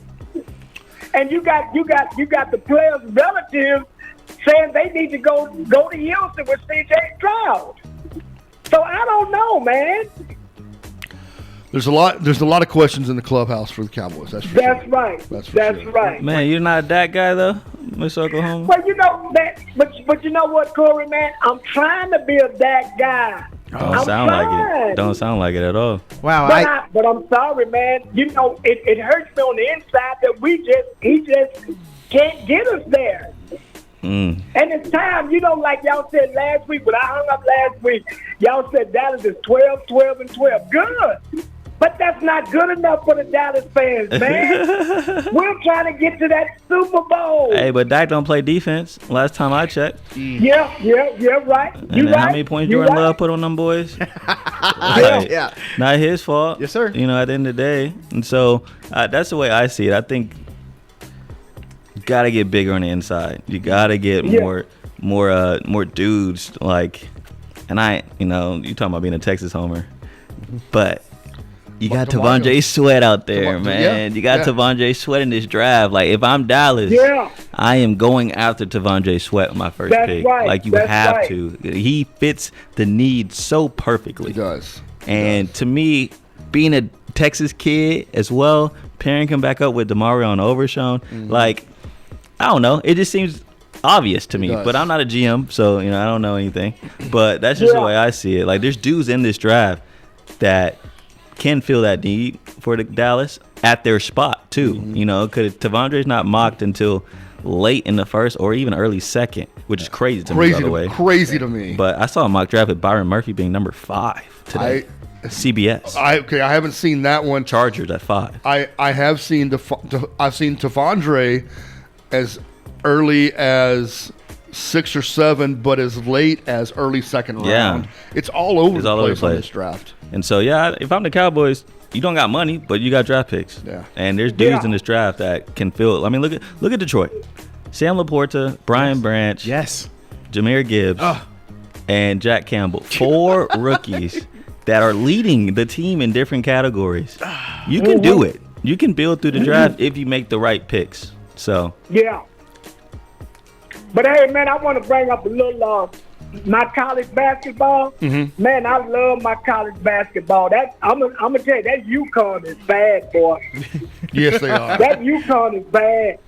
And you got the players' relatives saying they need to go to Houston with C.J. Stroud. So I don't know, man. There's a lot of questions in the clubhouse for the Cowboys. That's sure. Right. That's right. Man, you're not that guy though, Miss Oklahoma. Well, but you know what, Corey, man? I'm trying to be a that guy. Don't sound like it at all. Wow. But I'm sorry, man. It hurts me on the inside that he just can't get us there. And it's time, like y'all said last week, when I hung up last week, y'all said Dallas is 12, 12, and 12. Good. But that's not good enough for the Dallas fans, man. We're trying to get to that Super Bowl. Hey, but Dak don't play defense. Last time I checked. Yeah, right. And how many points Jordan Love put on them boys? Not his fault. Yes, sir. At the end of the day. And so that's the way I see it. I think you got to get bigger on the inside. You got to get more dudes. Like, and you talking about being a Texas homer. But you got T'Vondre Sweat out there, man. You got T'Vondre Sweat in this draft. Like, if I'm Dallas, I am going after T'Vondre Sweat with my first pick. Right. Like, you have to. He fits the need so perfectly. He does. And to me, being a Texas kid as well, pairing him back up with DeMario and Overshown, like, I don't know. It just seems obvious to me. But I'm not a GM, so, I don't know anything. But that's just the way I see it. Like, there's dudes in this draft that can feel that need for the Dallas at their spot too. Because T'Vondre's not mocked until late in the first or even early second, which is crazy to me, by the way. Crazy to me. But I saw a mock draft with Byron Murphy being number 5 today. CBS. I haven't seen that one. Chargers at 5. I have seen I've seen T'Vondre as early as 6 or 7, but as late as early second round. It's all over the place on this draft. And so, if I'm the Cowboys, you don't got money, but you got draft picks. Yeah. And there's dudes in this draft that can fill. I mean, look at Detroit. Sam Laporta, Brian Branch. Yes. Jahmyr Gibbs. and Jack Campbell. 4 rookies that are leading the team in different categories. You can do it. You can build through the draft if you make the right picks. So Yeah. But hey, man, I want to bring up a little my college basketball. Man, I love my college basketball. I'm gonna tell you, that UConn is bad, boy. Yes, they are. That UConn is bad.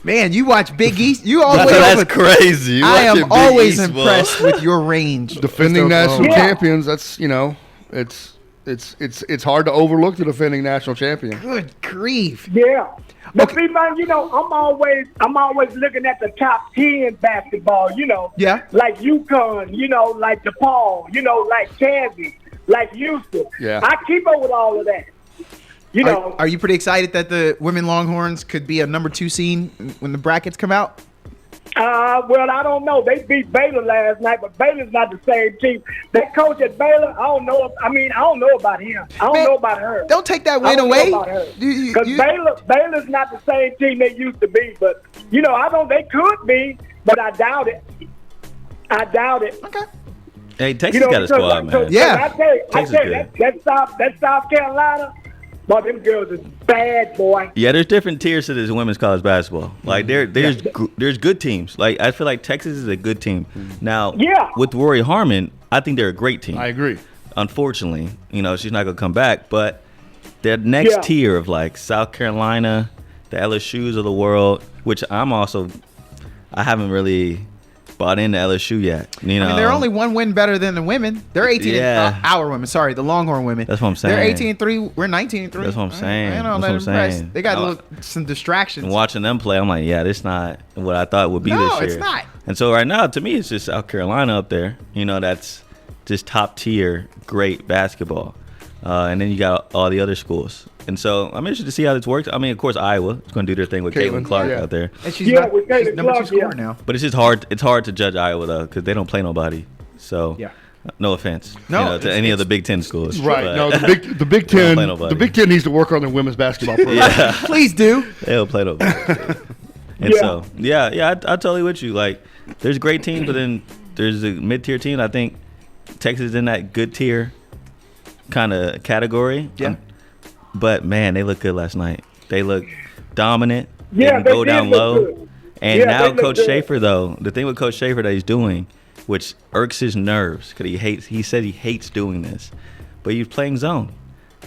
Man, you watch Big East. You always that's crazy. You I watching am Big always East, boy. impressed with your range. Defending Mr. national Oklahoma. champions. That's it's hard to overlook the defending national champion. Good grief. Yeah. But see, man, I'm always looking at the top 10 basketball, Yeah. like UConn, like DePaul, like Kansas, like Houston. Yeah. I keep up with all of that. Are you pretty excited that the women Longhorns could be a number 2 seed when the brackets come out? Well, I don't know. They beat Baylor last night, but Baylor's not the same team. That coach at Baylor, I don't know. I don't know about him. I don't know about her. Don't take that I win don't away. know about her. Because Baylor's not the same team they used to be. But they could be, but I doubt it. Okay. Hey, Texas got a squad, man. Yeah. I tell you, Texas that South Carolina, but them girls is bad, boy. Yeah, there's different tiers to this women's college basketball. Like there's good teams. Like I feel like Texas is a good team. Now, with Rory Harmon, I think they're a great team. I agree. Unfortunately, she's not gonna come back. But the next tier of like South Carolina, the LSU's of the world, which I haven't really bought into LSU yet. I mean, they're only 1 win better than the women. They're 18. Our women, sorry, the Longhorn women. That's what I'm saying. They're 18-3. We're 19-3. That's what I'm saying. I know, That's what I'm saying. They got some distractions. And watching them play, I'm like, yeah, this not what I thought it would be this year. No, it's not. And so right now, to me, it's just South Carolina up there. That's just top tier, great basketball. And then you got all the other schools. And so I'm interested to see how this works. I mean, of course, Iowa is going to do their thing with Caitlin Clark out there. And she's with Caitlin number 2 Clark, scorer now. But it's just hard. It's hard to judge Iowa though because they don't play nobody. So no offense, to any of the Big Ten schools. Right. But No, the Big Ten. The Big Ten needs to work on their women's basketball program. Yeah. Please do. They don't play nobody. And so I totally with you. Like there's great teams, but then there's a mid-tier team. I think Texas is in that good tier kind of category. Yeah. But man, they look good last night. They look dominant. Yeah, they go down low. Good. And now Coach good. Schaefer, though, the thing with Coach Schaefer that he's doing, which irks his nerves, because he said he hates doing this, but he's playing zone.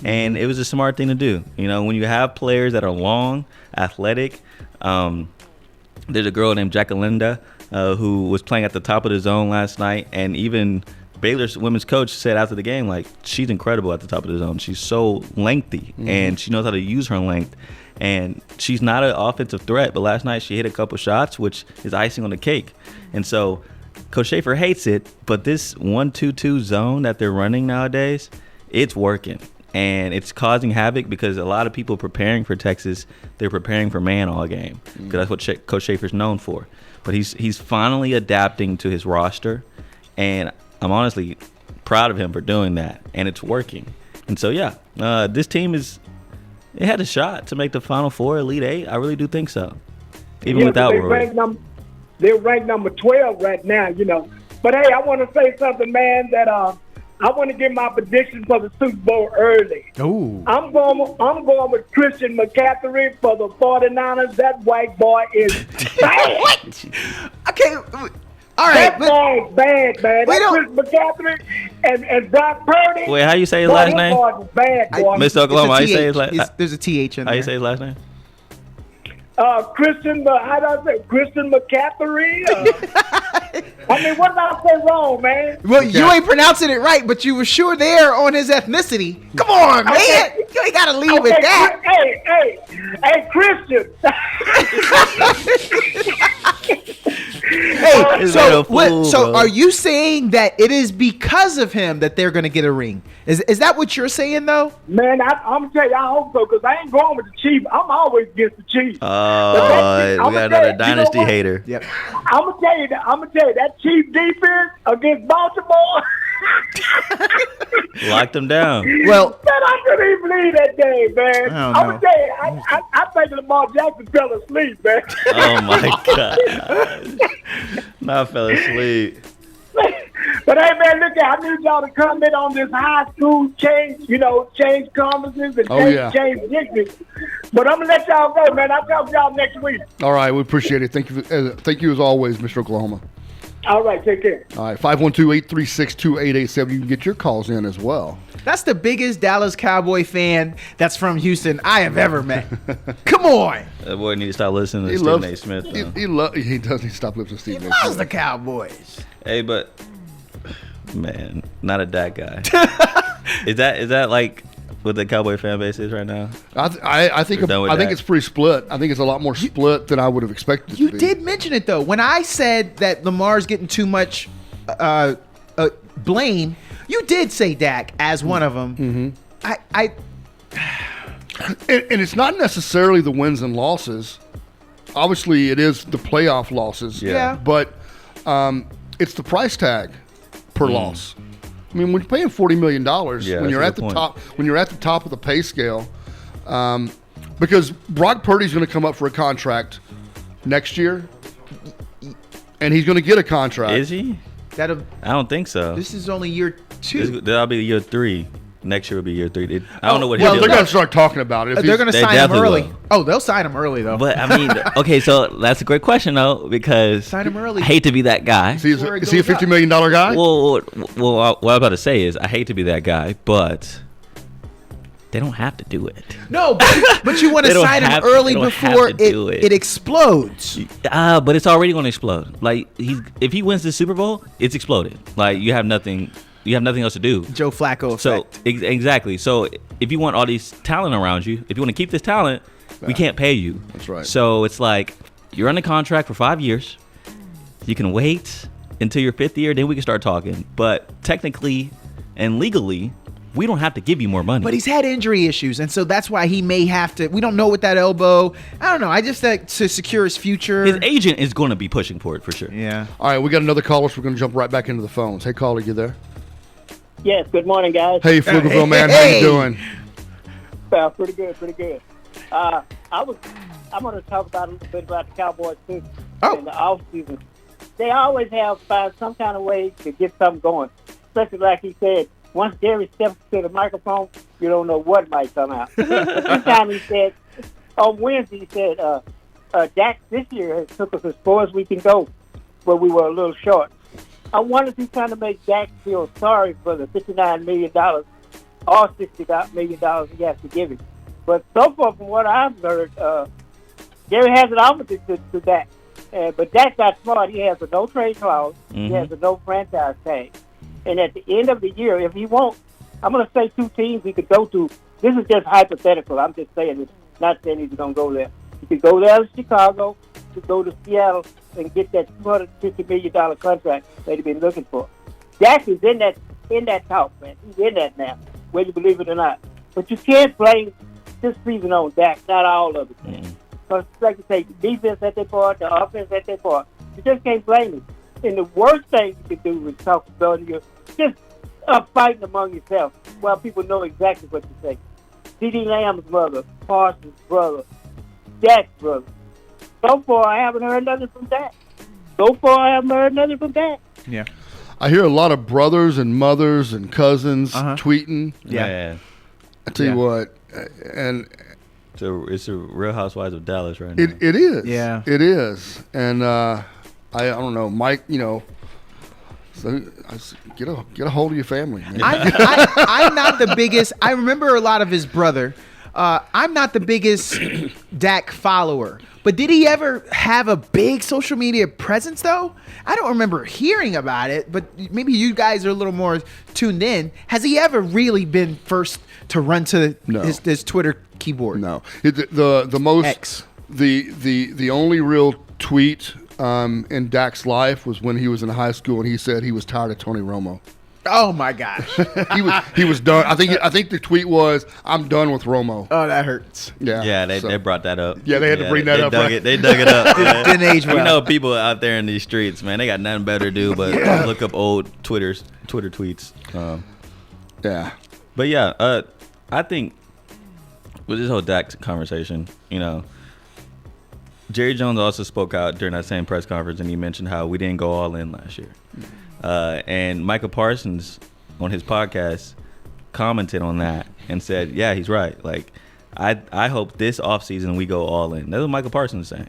And it was a smart thing to do. When you have players that are long, athletic, there's a girl named Jacquelinda who was playing at the top of the zone last night, and even Baylor's women's coach said after the game, like, she's incredible at the top of the zone. She's so lengthy, and she knows how to use her length. And she's not an offensive threat, but last night she hit a couple shots, which is icing on the cake. And so Coach Schaefer hates it, but this 1-2-2 zone that they're running nowadays, it's working. And it's causing havoc because a lot of people preparing for Texas, they're preparing for man all game because that's what Coach Schaefer's known for. But he's finally adapting to his roster, and I'm honestly proud of him for doing that, and it's working. And so, this team it had a shot to make the Final Four, Elite Eight. I really do think so, even without Rory. They're ranked number 12 right now, But, hey, I want to say something, man, that I want to give my prediction for the Super Bowl early. Ooh. I'm going with Christian McCaffrey for the 49ers. That white boy is bad. Okay. All right. That boy's bad, man. That's Christian McCaffrey and Brock Purdy. Wait, how you say his last name? Boy is bad, boy. Mr. Oklahoma, how you say his last name? There's a TH in there. How you say his last name? Christian McCaffrey. I mean, what did I say wrong, man? Well, you ain't pronouncing it right, but you were sure there on his ethnicity. Come on, man. You ain't got to leave with that. Hey, Christian. Hey, so are you saying that it is because of him that they're going to get a ring? Is that what you're saying, though? Man, I'm going to tell you, I hope so, because I ain't going with the Chiefs. I'm always against the Chiefs. Oh, we got another dynasty hater. Yep. I'm going to tell you, that Chiefs defense against Baltimore. Locked them down. Well, man, I couldn't even believe that game, man. I'm going to tell you, I think Lamar Jackson fell asleep, man. Oh, my God. Not fell asleep. But hey, man, look, I need y'all to comment on this high school change conferences and change districts. But I'm gonna let y'all go, man. I'll talk to y'all next week. All right, we appreciate it. Thank you as always, Mr. Oklahoma. All right, take care. All right, 512-836-2887. You can get your calls in as well. That's the biggest Dallas Cowboy fan that's from Houston I have ever met. Come on. That boy need to stop listening to Stephen A. Smith. He does need to stop listening to Stephen A. Loves Smith. the Cowboys. Hey, but man, not a Dak guy. Is that like what the Cowboy fan base is right now? I think it's pretty split. I think it's a lot more split than I would have expected it to be. You did mention it, though. When I said that Lamar's getting too much blame, you did say Dak as one of them. Mm-hmm. And it's not necessarily the wins and losses. Obviously, it is the playoff losses. Yeah. But it's the price tag per loss. I mean, when you're paying $40 million, when you're at the top of the pay scale, because Brock Purdy's going to come up for a contract next year, and he's going to get a contract. Is he? I don't think so. This is only year 2. That'll be year 3. Next year will be year 3. I don't know what. Well, they're going to start talking about it. They're going to sign him early. Will. Oh, they'll sign him early though. But I mean, okay, so that's a great question though, because sign him early. I hate to be that guy. Is he a $50 million guy? Well, what I was about to say is I hate to be that guy, but they don't have to do it. No, but you want to sign him early before it explodes. But it's already going to explode. Like if he wins the Super Bowl, it's exploded. Like you have nothing else to do. Joe Flacco effect. So exactly. So if you want all these talent around you, if you want to keep this talent, we can't pay you. That's right. So it's like you're on a contract for 5 years. You can wait until your 5th year, then we can start talking. But technically and legally, we don't have to give you more money. But he's had injury issues, and so that's why he may have to. We don't know with that elbow. I don't know. I just think to secure his future. His agent is going to be pushing for it for sure. Yeah. All right, we got another caller, so we're going to jump right back into the phones. Hey, caller, you there? Yes, good morning, guys. Hey, Pflugerville, man. How you doing? Pretty good. I'm going to talk about a little bit about the Cowboys too. In the off season, they always find some kind of way to get something going. Especially like he said, once Jerry steps to the microphone, you don't know what might come out. This time he said, on Wednesday, he said, Dak this year has took us as far as we can go, but we were a little short. I wonder if he's trying to make Dak feel sorry for the $59 million or $60 million he has to give him. But so far, from what I've heard, Jerry hasn't offered it to Dak. But Dak got smart. He has a no-trade clause. Mm-hmm. He has a no-franchise tag. And at the end of the year, if he won't, I'm going to say 2 teams he could go to. This is just hypothetical. I'm just saying this, not saying he's going to go there. He could go there to Chicago, he could go to Seattle, and get that $250 million contract that he's been looking for. Dak is in that talk, man. He's in that now, whether you believe it or not. But you can't blame this season on Dak, not all of it. Because, like you say, the defense that they bought, the offense that they bought, you just can't blame him. And the worst thing you can do is talk about you just fighting among yourself while people know exactly what to say. CeeDee Lamb's mother, Parsons' brother, Dak's brother. So far, I haven't heard nothing from Dak. Yeah. I hear a lot of brothers and mothers and cousins tweeting. Yeah. I tell you what, and it's a Real Housewives of Dallas right now. It is. Yeah. It is. And I don't know, Mike, so get a hold of your family, man. I'm not the biggest. I remember a lot of his brother. I'm not the biggest Dak follower, but did he ever have a big social media presence, though? I don't remember hearing about it, but maybe you guys are a little more tuned in. Has he ever really been first to run to his Twitter keyboard? No. The most X. The only real tweet in Dak's life was when he was in high school and he said he was tired of Tony Romo. Oh my gosh. he was done. I think the tweet was, "I'm done with Romo." Oh, that hurts. Yeah. They brought that up. Yeah, they had to bring that up. They dug it up. Didn't age well. You know, people out there in these streets, man, they got nothing better to do but look up old Twitter tweets. Yeah. But yeah, I think with this whole Dak conversation, Jerry Jones also spoke out during that same press conference, and he mentioned how we didn't go all in last year. And Michael Parsons on his podcast commented on that and said, yeah, he's right. Like, I hope this offseason we go all in. That's what Michael Parsons is saying.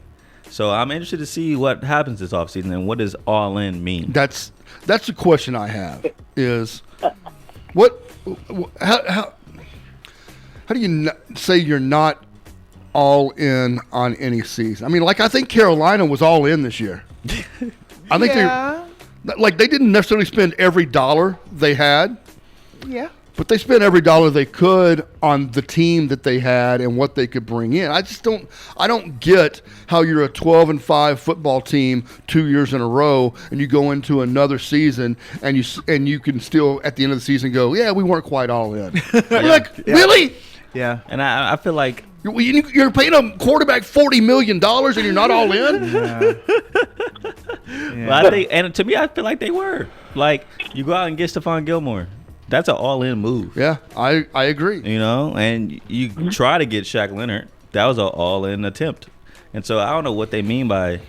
So I'm interested to see what happens this offseason and what does all in mean. That's the question I have is how do you say you're not all in on any season? I mean, like, I think Carolina was all in this year. I think they didn't necessarily spend every dollar they had. Yeah. But they spent every dollar they could on the team that they had and what they could bring in. I don't get how you're a 12-5 football team 2 years in a row and you go into another season and you can still at the end of the season go, yeah, we weren't quite all in. Really? Yeah. And I feel like you're paying a quarterback $40 million and you're not all in? Yeah. Well, I think, and to me, I feel like they were. Like, you go out and get Stephon Gilmore. That's an all-in move. Yeah, I agree. You know, and you try to get Shaq Leonard. That was an all-in attempt. And so I don't know what they mean by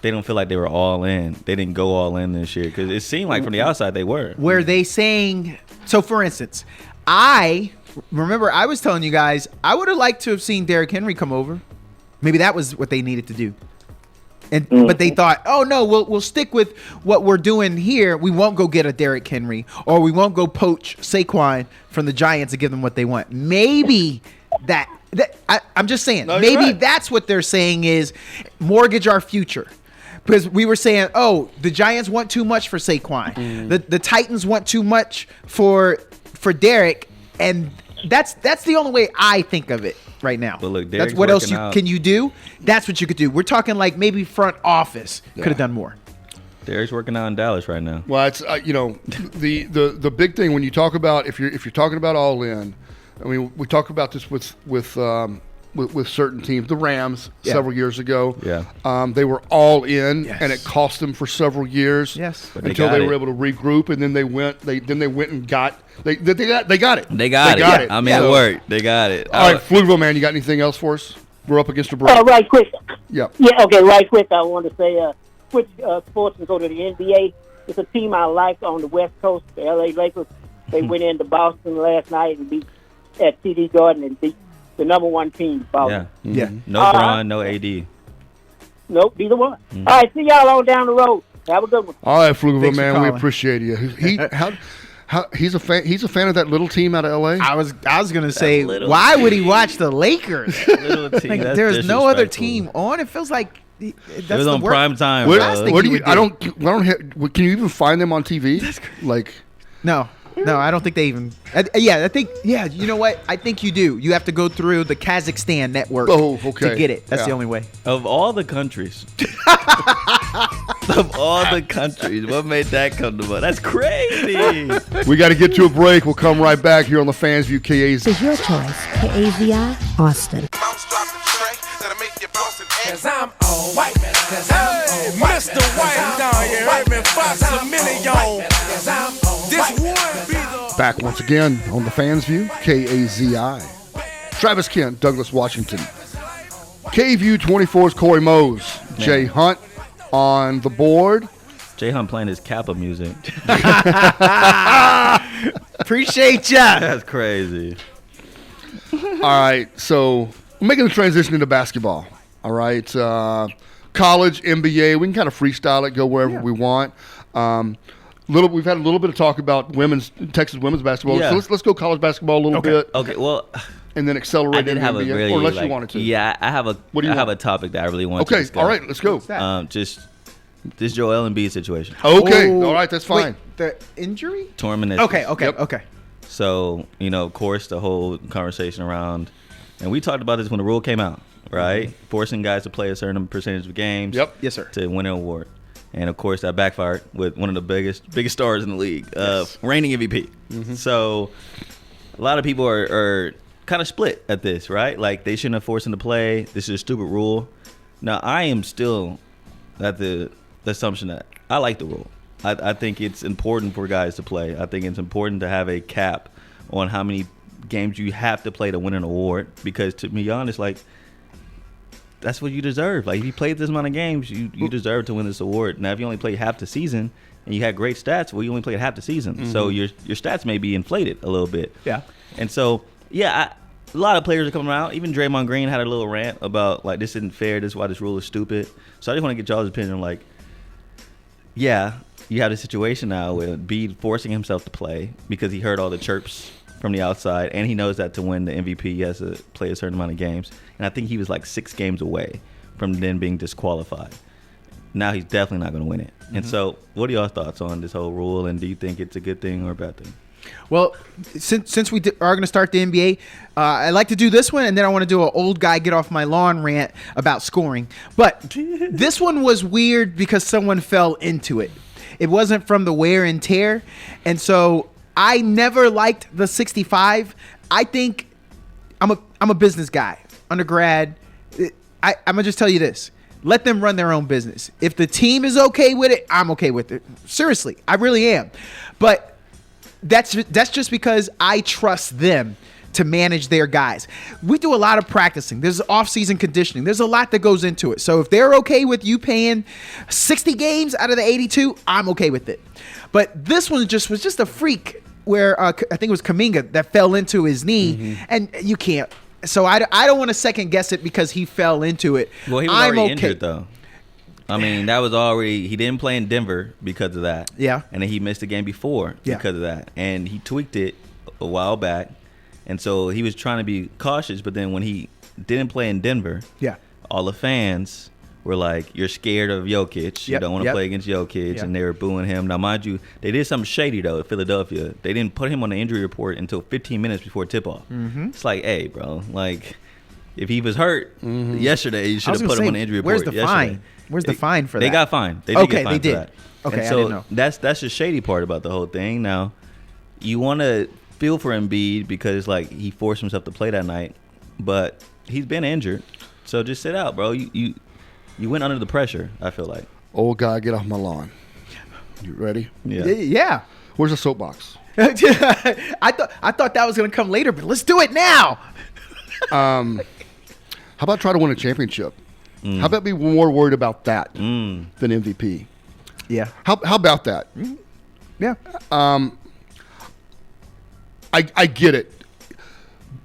they don't feel like they were all in. They didn't go all in this year because it seemed like from the outside they were. Were they saying – so, for instance, I was telling you guys I would have liked to have seen Derrick Henry come over. Maybe that was what they needed to do. But they thought, oh no, we'll stick with what we're doing here. We won't go get a Derrick Henry, or we won't go poach Saquon from the Giants and give them what they want. Maybe I'm just saying. No, maybe right. that's what they're saying is mortgage our future. Because we were saying, oh, the Giants want too much for Saquon. The Titans want too much for Derrick, and that's the only way I think of it right now. But look, that's what else can you do? That's what you could do. We're talking like maybe front office could have done more. Derrick's working out in Dallas right now. Well, it's the big thing when you talk about if you're talking about all in. I mean, we talk about this with certain teams. The Rams several years ago. Yeah. They were all in, and it cost them for several years. Yes. Until they were able to regroup, and then they went and got they got it. They got it. I mean, it worked. They got it. All right, Flugville man, you got anything else for us? We're up against a break. Right quick. Yeah. Yeah. Okay. Right quick. I want to say, switch sports and go to the NBA. It's a team I like on the West Coast, the LA Lakers. They went into Boston last night and beat at TD Garden and beat the number one team. Boston. Yeah. No Bron, no AD. Nope, neither one. All right, see y'all on down the road. Have a good one. All right, Flugville Thanks for man, we calling. appreciate you. He's a fan. He's a fan of that little team out of LA. I was gonna say, little why would he watch the Lakers? Little team. Like, That's there's no other disrespectful. team on. It feels like that's It was on prime time. Where, last thing where he do you? would I do. don't have. Can you even find them on TV? Like, No, I don't think they even. I think you know what? I think you do. You have to go through the Kazakhstan network to get it. That's the only way. Of all the countries, what made that come to mind? That's crazy. we got to get to a break. We'll come right back here on the Fans View KAZ. Is your choice KAZI Austin. Cause I'm on white, cause I'm on white. Mr. White down here, heard me Fox a million. This one be the Back once again on the Fans View KAZI. Travis Kent, Douglas Washington. KView 24's Corey Mose. Jay Hunt on the board. Jay Hunt playing his Kappa music. Appreciate ya. That's crazy. All right, so we're making the transition into basketball. All right, college, NBA, we can kind of freestyle it, go wherever we want. We've had a little bit of talk about Texas women's basketball. Yeah. So let's go college basketball a little bit, Okay, well, and then accelerate I did into have a NBA, really, or unless like, you wanted to. Yeah, I have a. What do you I have want? a topic that I really want to Okay, discuss. all right, let's go. Just this Joel Embiid situation. Okay, Oh, all right, that's fine. Wait, the injury? Torn meniscus. Okay. So, of course, the whole conversation around, and we talked about this when the rule came out, right? Forcing guys to play a certain percentage of games. Yep. Yes, sir. To win an award. And, of course, that backfired with one of the biggest stars in the league, reigning MVP. So, a lot of people are kind of split at this, right? Like, they shouldn't have forced him to play. This is a stupid rule. Now, I am still at the assumption that I like the rule. I think it's important for guys to play. I think it's important to have a cap on how many games you have to play to win an award. Because, to be honest, like, that's what you deserve. Like, if you played this amount of games, you deserve to win this award. Now, if you only played half the season and you had great stats, well, you only played half the season. So your stats may be inflated a little bit. Yeah. And so, a lot of players are coming out. Even Draymond Green had a little rant about, like, this isn't fair. This is why this rule is stupid. So I just want to get y'all's opinion. Like, yeah, you have a situation now with Embiid forcing himself to play because he heard all the chirps from the outside, and he knows that to win the MVP, he has to play a certain amount of games. And I think he was like 6 games away from then being disqualified. Now he's definitely not going to win it. And so, what are y'all thoughts on this whole rule, and do you think it's a good thing or a bad thing? Well, since we are going to start the NBA, I like to do this one, and then I want to do an old guy get off my lawn rant about scoring. But this one was weird because someone fell into it. It wasn't from the wear and tear, and so I never liked the 65. I think I'm a business guy, undergrad. I'm gonna just tell you this: let them run their own business. If the team is okay with it, I'm okay with it. Seriously, I really am. But that's just because I trust them to manage their guys. We do a lot of practicing. There's off-season conditioning. There's a lot that goes into it. So if they're okay with you paying 60 games out of the 82, I'm okay with it. But this one was just a freak where I think it was Kuminga that fell into his knee, and you can't. So I don't want to second guess it because he fell into it. Well, he was already injured, though. I mean, that was already – he didn't play in Denver because of that. Yeah. And then he missed the game before because of that. And he tweaked it a while back. And so he was trying to be cautious, but then when he didn't play in Denver, all the fans were like, you're scared of Jokic. You don't want to play against Jokic. And they were booing him. Now, mind you, they did something shady, though, at Philadelphia. They didn't put him on the injury report until 15 minutes before tip-off. It's like, hey, bro, like, if he was hurt yesterday, you should have put him on the injury report yesterday. Where's the fine? Where's the fine for that? They got fined. They did get fined they did. for that. Okay, and so I didn't know. That's the shady part about the whole thing. Now, you want to feel for Embiid because, like, he forced himself to play that night, but he's been injured. So just sit out, bro. You went under the pressure, I feel like. Old guy, get off my lawn. You ready? Yeah. Where's the soapbox? I thought that was going to come later, but let's do it now. How about try to win a championship? How about be more worried about that than MVP? Yeah. How about that? Yeah. I get it.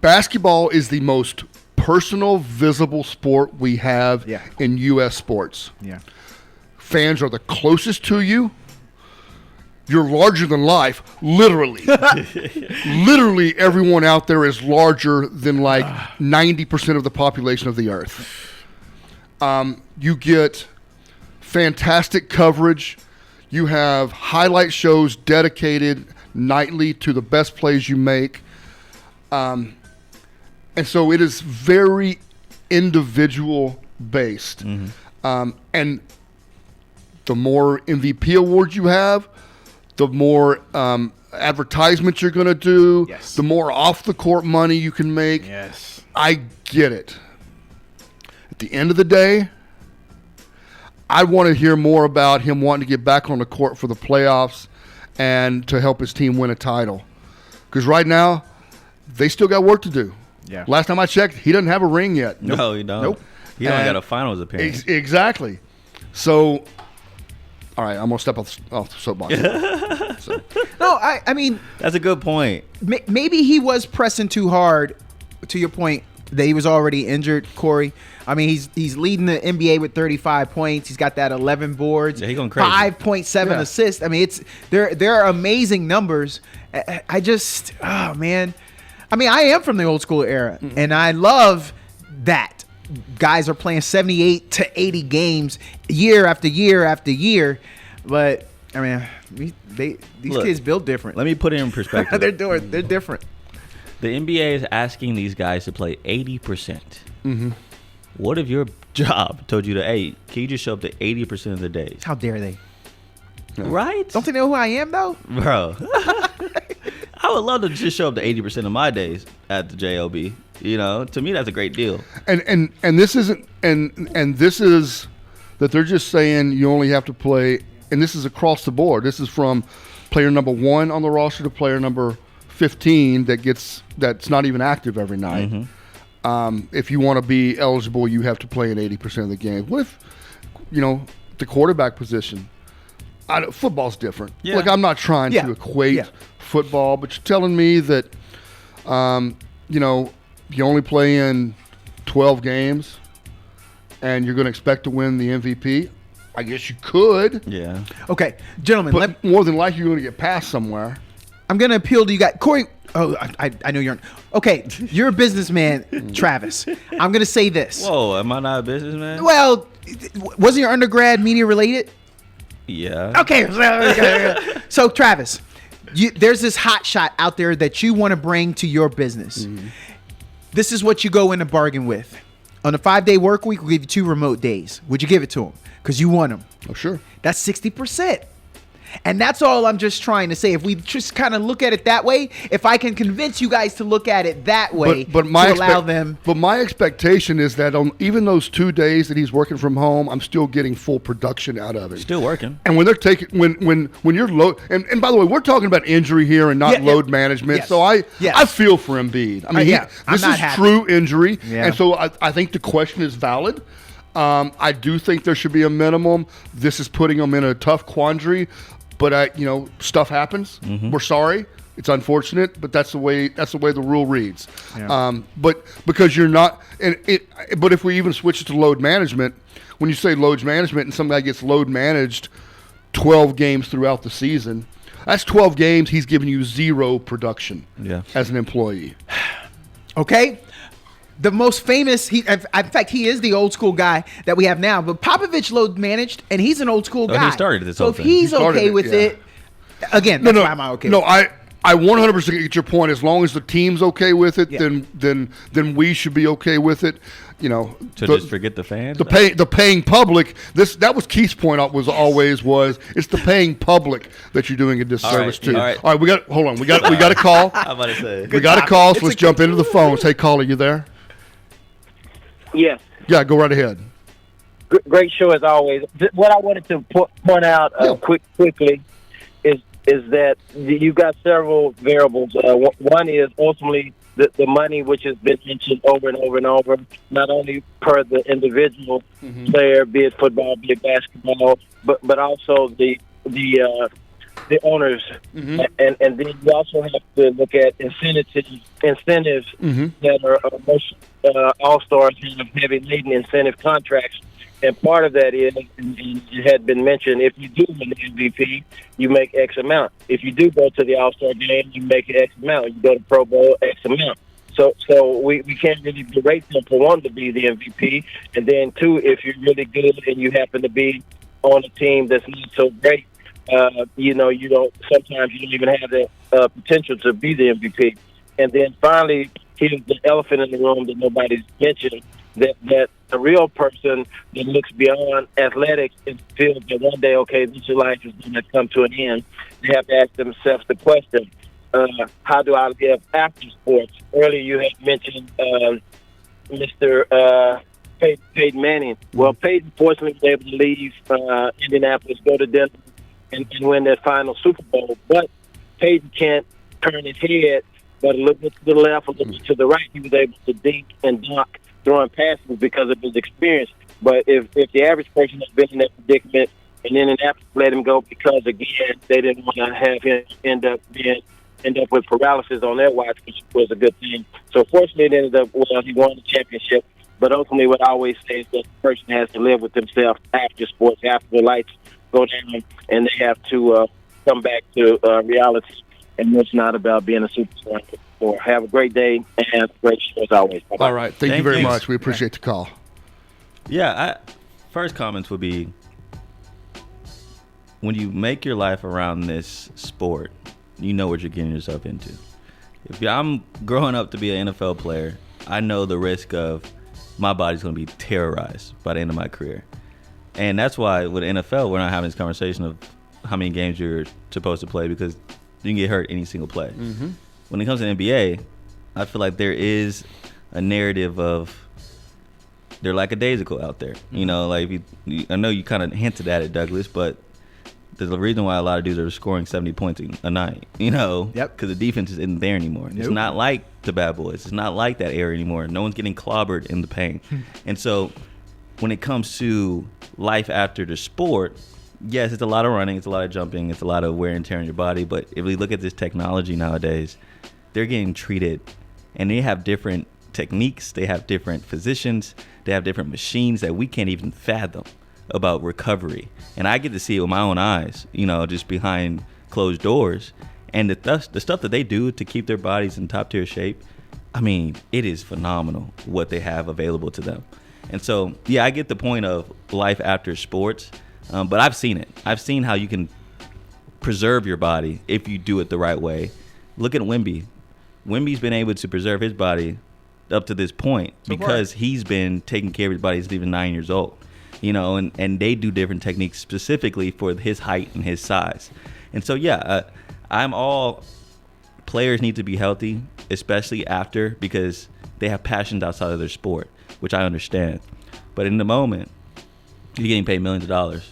Basketball is the most personal, visible sport we have in U.S. sports. Yeah. Fans are the closest to you. You're larger than life, literally. Literally, everyone out there is larger than like 90% of the population of the earth. You get fantastic coverage. You have highlight shows dedicated nightly to the best plays you make. And so it is very individual based. And the more MVP awards you have, the more advertisements you're going to do, the more off the court money you can make. Yes. I get it. At the end of the day, I want to hear more about him wanting to get back on the court for the playoffs and to help his team win a title. Because right now, they still got work to do. Yeah. Last time I checked, he doesn't have a ring yet. No, he don't. Nope. He only got a finals appearance. Exactly. So, all right, I'm going to step off the soapbox. No, I mean, that's a good point. Maybe he was pressing too hard, to your point, that he was already injured, Corey. I mean, he's leading the NBA with 35 points. He's got that 11 boards, he's going crazy. 5.7 assists. I mean, there are amazing numbers. I just, oh, man. I mean, I am from the old school era, and I love that. Guys are playing 78 to 80 games year after year after year. But, I mean, these kids build different. Let me put it in perspective. They're different. The NBA is asking these guys to play 80%. What if your job told you to, hey, can you just show up to 80% of the days? How dare they? Right? Don't they know who I am, though? Bro. I would love to just show up to 80% of my days at the JOB. You know, to me, that's a great deal. And this isn't and this is that they're just saying you only have to play, and this is across the board. This is from player number 1 on the roster to player number 15 that's not even active every night. if you want to be eligible, you have to play in 80% of the games. What if, the quarterback position? Football's different. Yeah. Like, I'm not trying to equate football, but you're telling me that, you only play in 12 games and you're going to expect to win the MVP? I guess you could. Yeah. Okay, gentlemen. But more than likely, you're going to get passed somewhere. I'm going to appeal to you guys. Corey, I know you're okay, you're a businessman, Travis. I'm going to say this. Whoa, am I not a businessman? Well, wasn't your undergrad media related? Yeah. Okay. So, Travis, there's this hot shot out there that you want to bring to your business. Mm-hmm. This is what you go in a bargain with. On a 5-day work week, we'll give you 2 remote days. Would you give it to him? Because you want them. Oh, sure. That's 60%. And that's all I'm just trying to say. If we just kind of look at it that way, if I can convince you guys to look at it that way, to allow them. But my expectation is that on even those 2 days that he's working from home, I'm still getting full production out of it. Still working. And when they're taking, when you're load, and by the way, we're talking about injury here and not load management. Yes. So I feel for Embiid. I mean, this is true injury, and so I think the question is valid. I do think there should be a minimum. This is putting them in a tough quandary. But stuff happens. Mm-hmm. We're sorry. It's unfortunate, but that's the way the rule reads. Yeah. But because you're not, but if we even switch it to load management, when you say load management and some guy gets load managed 12 games throughout the season, that's 12 games he's giving you 0 production as an employee. Okay. The most famous, in fact, he is the old school guy that we have now. But Popovich load managed, and he's an old school guy. He started this whole thing. So if he's okay with it, again, that's why I'm okay. No, I 100% get your point. As long as the team's okay with it, then we should be okay with it. Just forget the fans. The paying public. That was Keith's point. Was it's the paying public that you're doing a disservice to. All right, we got a call. I'm about to say we got a call. So let's jump into the phones. Hey, caller, you there? Yes. Yeah, go right ahead. Great show as always. What I wanted to point out quickly is that you've got several variables. One is ultimately the money, which has been mentioned over and over and over, not only per the individual player, be it football, be it basketball, but also the owners, and then you also have to look at incentives that are most all-stars have heavy laden incentive contracts, and part of that is, and it had been mentioned, if you do win the MVP, you make X amount. If you do go to the All-Star game, you make X amount. You go to Pro Bowl, X amount. So we can't really berate them for one to be the MVP, and then two, if you're really good and you happen to be on a team that's not so great, you don't. Sometimes you don't even have the potential to be the MVP. And then finally, here's the elephant in the room that nobody's mentioned: that a real person that looks beyond athletics and feels that one day, okay, this life is going to come to an end. They have to ask themselves the question: how do I live after sports? Earlier, you had mentioned Mr. Peyton Manning. Well, Peyton fortunately was able to leave Indianapolis, go to Denver, and win that final Super Bowl. But Peyton can't turn his head, but a little bit to the left, a little bit to the right, he was able to dink and dunk throwing passes because of his experience. But if the average person has been in that predicament and Indianapolis let him go because, again, they didn't want to have him end up with paralysis on their watch, which was a good thing. So fortunately, it ended up, he won the championship. But ultimately, what I always say is that the person has to live with themselves after sports, after the lights go down, and they have to come back to reality. And it's not about being a superstar. Or have a great day and a great show as always. Bye-bye. All right. Thank you very much. We appreciate the call. Yeah. First comments would be, when you make your life around this sport, you know what you're getting yourself into. If I'm growing up to be an NFL player, I know the risk of my body's going to be terrorized by the end of my career. And that's why with NFL, we're not having this conversation of how many games you're supposed to play, because you can get hurt any single play. Mm-hmm. When it comes to NBA, I feel like there is a narrative of they're lackadaisical out there. Mm-hmm. Like I know you kind of hinted at it, Douglas, but there's a reason why a lot of dudes are scoring 70 points a night, you know? Yep. Because the defense isn't there anymore. It's not like the bad boys. It's not like that era anymore. No one's getting clobbered in the paint. And so when it comes to life after the sport, yes, it's a lot of running, it's a lot of jumping, it's a lot of wear and tear on your body. But if we look at this technology nowadays, they're getting treated, and they have different techniques, they have different physicians, they have different machines that we can't even fathom about recovery. And I get to see it with my own eyes, you know, just behind closed doors. And the stuff that they do to keep their bodies in top tier shape, I mean, it is phenomenal what they have available to them. And so, yeah, I get the point of life after sports, but I've seen it. I've seen how you can preserve your body if you do it the right way. Look at Wemby. Wemby's been able to preserve his body up to this point because he's been taking care of his body since he was 9 years old. You know, and they do different techniques specifically for his height and his size. And so, yeah, I'm all players need to be healthy, especially after, because they have passions outside of their sport, which I understand. But in the moment, you're getting paid millions of dollars.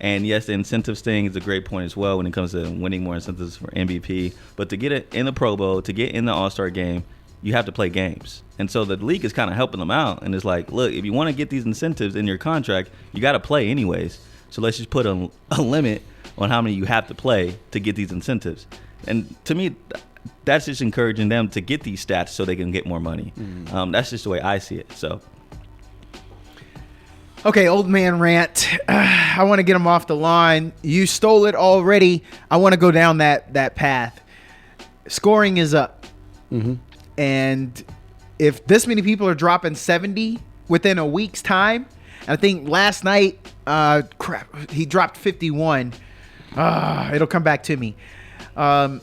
And yes, the incentives thing is a great point as well when it comes to winning more incentives for MVP. But to get it in the Pro Bowl, to get in the All-Star game, you have to play games. And so the league is kind of helping them out. And it's like, look, if you want to get these incentives in your contract, you got to play anyways. So let's just put a limit on how many you have to play to get these incentives. And to me, that's just encouraging them to get these stats so they can get more money. That's just the way I see it. So, okay, old man rant. I want to get him off the line. You stole it already. I want to go down that path. Scoring is up. And if this many people are dropping 70 within a week's time, and I think last night, he dropped 51. It'll come back to me. What are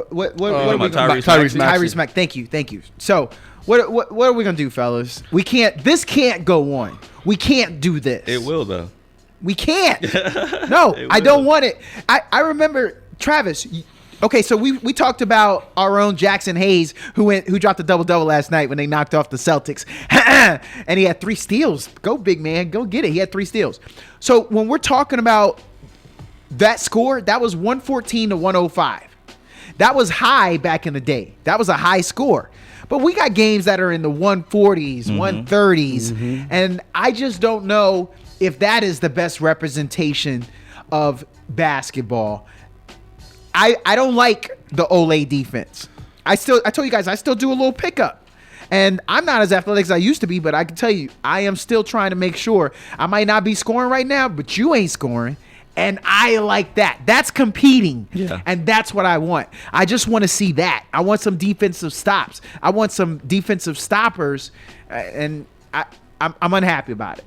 we going to do? Tyrese Mack. Thank you. So what are we going to do, fellas? This can't go on. We can't do this. It will, though. We can't. No, I don't want it. I remember, Travis, okay, so we talked about our own Jackson Hayes, who dropped a double-double last night when they knocked off the Celtics. And he had 3 steals. Go, big man. Go get it. He had 3 steals. So when we're talking about that score, that was 114 to 105. That was high back in the day. That was a high score. But we got games that are in the 140s, 130s. And I just don't know if that is the best representation of basketball. I don't like the Olay defense. I told you guys, I still do a little pickup. And I'm not as athletic as I used to be, but I can tell you, I am still trying to make sure. I might not be scoring right now, but you ain't scoring. And I like that. That's competing. Yeah. And that's what I want. I just want to see that. I want some defensive stops. I want some defensive stoppers. And I'm unhappy about it.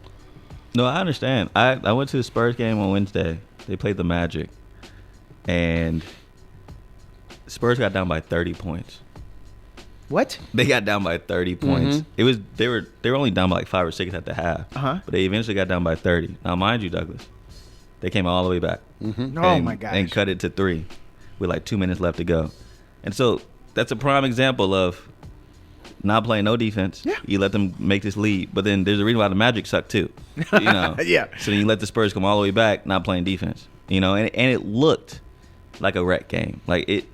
No, I understand. I went to the Spurs game on Wednesday. They played the Magic. And Spurs got down by 30 points. What? They got down by 30 points. It was they were only down by like 5 or 6 at the half. But they eventually got down by 30. Now, mind you, Douglas, they came all the way back. Oh my gosh. And cut it to 3 with like 2 minutes left to go. And so that's a prime example of not playing no defense. Yeah. You let them make this lead, but then there's a reason why the Magic suck too. You know. Yeah. So then you let the Spurs come all the way back, not playing defense. You know, and it looked like a wreck game. Like it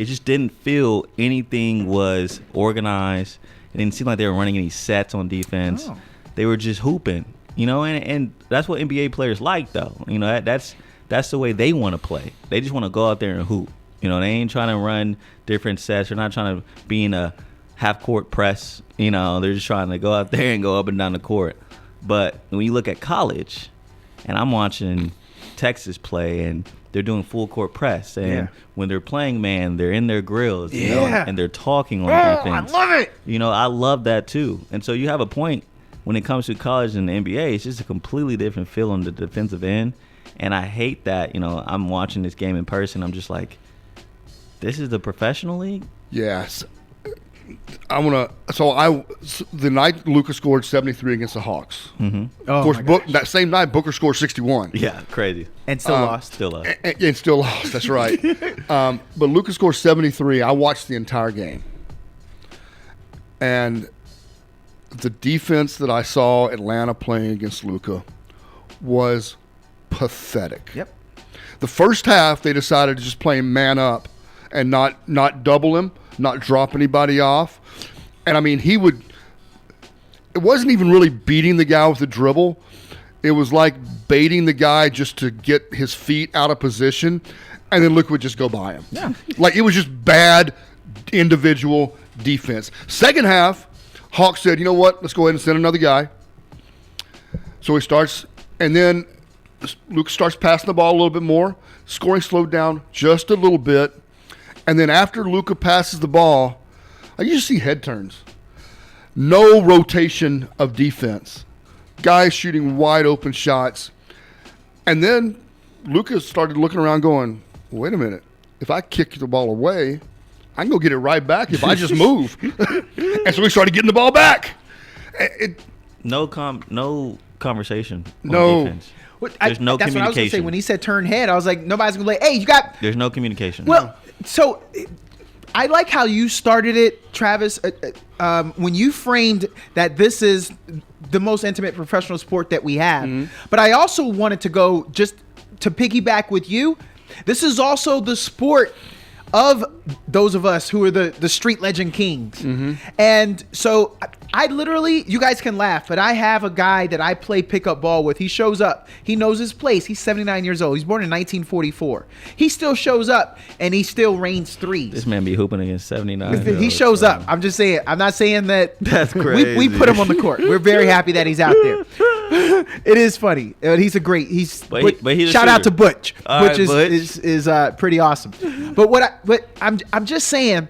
just didn't feel anything was organized. It didn't seem like they were running any sets on defense. Oh. They were just hooping. You know, and that's what NBA players like, though. You know, that's the way they want to play. They just want to go out there and hoop. You know, they ain't trying to run different sets. They're not trying to be in a half-court press. You know, they're just trying to go out there and go up and down the court. But when you look at college, and I'm watching Texas play, and they're doing full-court press. And when they're playing, man, they're in their grills. You know, and they're talking on defense. I love it. You know, I love that, too. And so you have a point. When it comes to college and the NBA, it's just a completely different feel on the defensive end. And I hate that, you know, I'm watching this game in person. I'm just like, this is the professional league? Yes. The night Luka scored 73 against the Hawks. Of course, that same night, Booker scored 61. Yeah, crazy. And still lost. Still lost. And still lost, that's right. But Luka scored 73. I watched the entire game. And the defense that I saw Atlanta playing against Luka was pathetic. Yep. The first half, they decided to just play him man up and not double him, not drop anybody off. And, I mean, it wasn't even really beating the guy with the dribble. It was like baiting the guy just to get his feet out of position, and then Luka would just go by him. Yeah. Like, it was just bad individual defense. Second half, Hawks said, you know what, let's go ahead and send another guy. So he starts, and then Luka starts passing the ball a little bit more. Scoring slowed down just a little bit. And then after Luka passes the ball, you just see head turns. No rotation of defense. Guys shooting wide open shots. And then Luka started looking around going, wait a minute. If I kick the ball away, I can go get it right back if I just move. And so we started getting the ball back. No conversation. No. Defense. There's no that's communication. What I was gonna say. When he said turn head, I was like, nobody's gonna be like, hey, you got. There's no communication. Well, so I like how you started it, Travis. When you framed that this is the most intimate professional sport that we have. Mm-hmm. But I also wanted to go just to piggyback with you. This is also the sport of those of us who are the street legend kings. Mm-hmm. And so I literally, you guys can laugh, but I have a guy that I play pickup ball with. He shows up. He knows his place. He's 79 years old. He's born in 1944. He still shows up, and he still rains threes. This man be hooping against 79. He shows up. I'm just saying. I'm not saying that. That's crazy. We put him on the court. We're very happy that he's out there. It is funny. He's a great. But he's shout out to Butch. Butch is pretty awesome. But I'm just saying.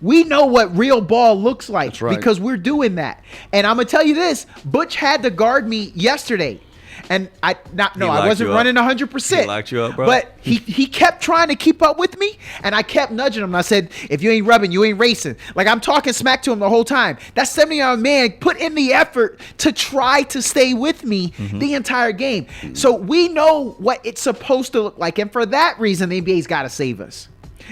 We know what real ball looks like because we're doing that. And I'm going to tell you this. Butch had to guard me yesterday. And I wasn't running 100%. He locked you up, bro. But he kept trying to keep up with me. And I kept nudging him. And I said, if you ain't rubbing, you ain't racing. Like, I'm talking smack to him the whole time. That 70-year-old man put in the effort to try to stay with me the entire game. So we know what it's supposed to look like. And for that reason, the NBA's got to save us.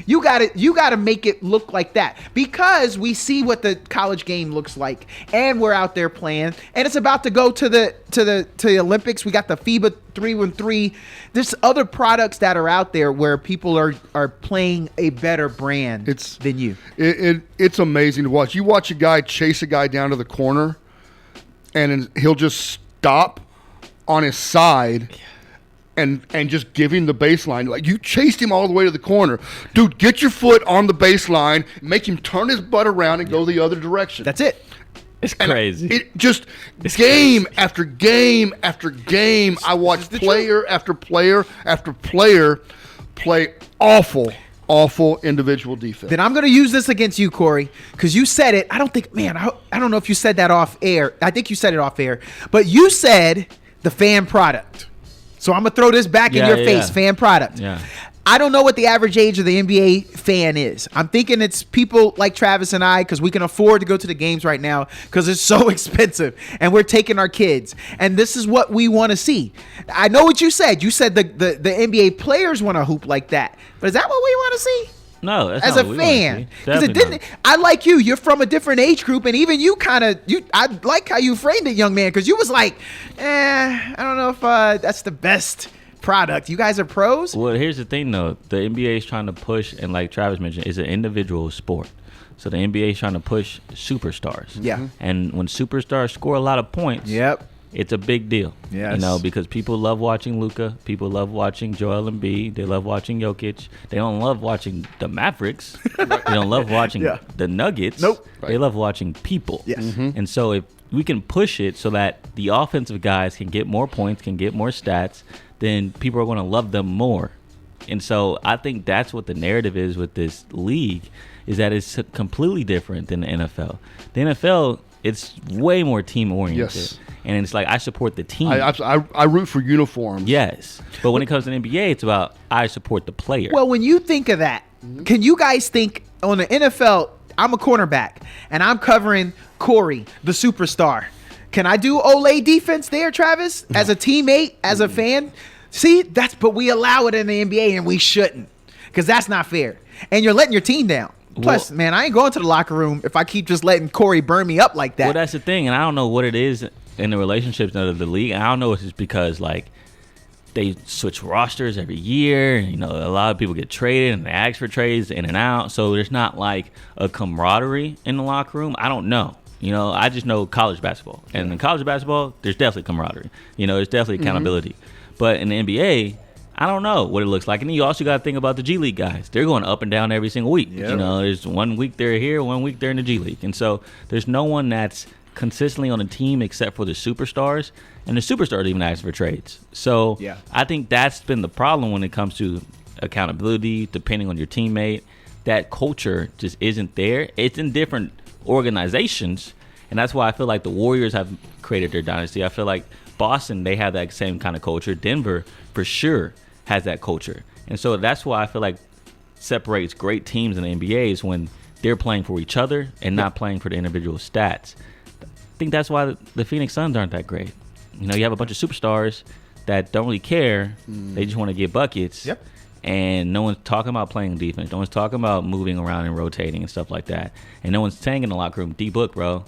You got to make it look like that because we see what the college game looks like, and we're out there playing, and it's about to go to the Olympics. We got the FIBA 3-on-3. There's other products that are out there where people are playing a better brand than you. It's amazing to watch. You watch a guy chase a guy down to the corner, and he'll just stop on his side. And just giving the baseline. Like, you chased him all the way to the corner. Dude, get your foot on the baseline, make him turn his butt around and go the other direction. That's it. It's crazy. Game after game after game, I watch player after player after player play awful individual defense. Then I'm going to use this against you, Corey, because you said it. I don't know if you said that off air. I think you said it off air. But you said the fan product. So I'm going to throw this back in your face, fan product. Yeah. I don't know what the average age of the NBA fan is. I'm thinking it's people like Travis and I because we can afford to go to the games right now because it's so expensive. And we're taking our kids. And this is what we want to see. I know what you said. You said the NBA players want to hoop like that. But is that what we want to see? No, that's as not a what fan, because I like you. You're from a different age group, and even you I like how you framed it, young man, because you was like, I don't know if that's the best product. You guys are pros. Well, here's the thing, though. The NBA is trying to push, and like Travis mentioned, it's an individual sport. So the NBA is trying to push superstars. Yeah. And when superstars score a lot of points, it's a big deal. Yes. Because people love watching Luka. People love watching Joel Embiid. They love watching Jokic. They don't love watching the Mavericks. They don't love watching the Nuggets. Nope. They love watching people. Yes. Mm-hmm. And so if we can push it so that the offensive guys can get more points, can get more stats, then people are going to love them more. And so I think that's what the narrative is with this league, is that it's completely different than the NFL. The NFL, it's way more team oriented. Yes. And it's like, I support the team. I root for uniforms. Yes. But when it comes to the NBA, it's about I support the player. Well, when you think of that, can you guys think on the NFL, I'm a cornerback, and I'm covering Corey, the superstar. Can I do Olay defense there, Travis, as a teammate, as a fan? See, but we allow it in the NBA, and we shouldn't, because that's not fair. And you're letting your team down. Plus, man, I ain't going to the locker room if I keep just letting Corey burn me up like that. Well, that's the thing, and I don't know what it is in the relationships of the league. I don't know if it's because, like, they switch rosters every year. You know, a lot of people get traded and they ask for trades in and out. So there's not like a camaraderie in the locker room. I don't know. You know, I just know college basketball. And in college basketball, there's definitely camaraderie. You know, there's definitely accountability. But in the NBA, I don't know what it looks like. And then you also got to think about the G League guys. They're going up and down every single week. You know, there's 1 week they're here, 1 week they're in the G League. And so there's no one that's consistently on a team except for the superstars. And the superstars even ask for trades. So I think that's been the problem when it comes to accountability, depending on your teammate. That culture just isn't there. It's in different organizations. And that's why I feel like the Warriors have created their dynasty. I feel like Boston, they have that same kind of culture. Denver, for sure, has that culture. And so that's why I feel like separates great teams in the NBA is when they're playing for each other and not playing for the individual stats. I think that's why the Phoenix Suns aren't that great. You know, you have a bunch of superstars that don't really care. They just want to get buckets. And no one's talking about playing defense. No one's talking about moving around and rotating and stuff like that. And no one's saying in the locker room, D-Book, bro,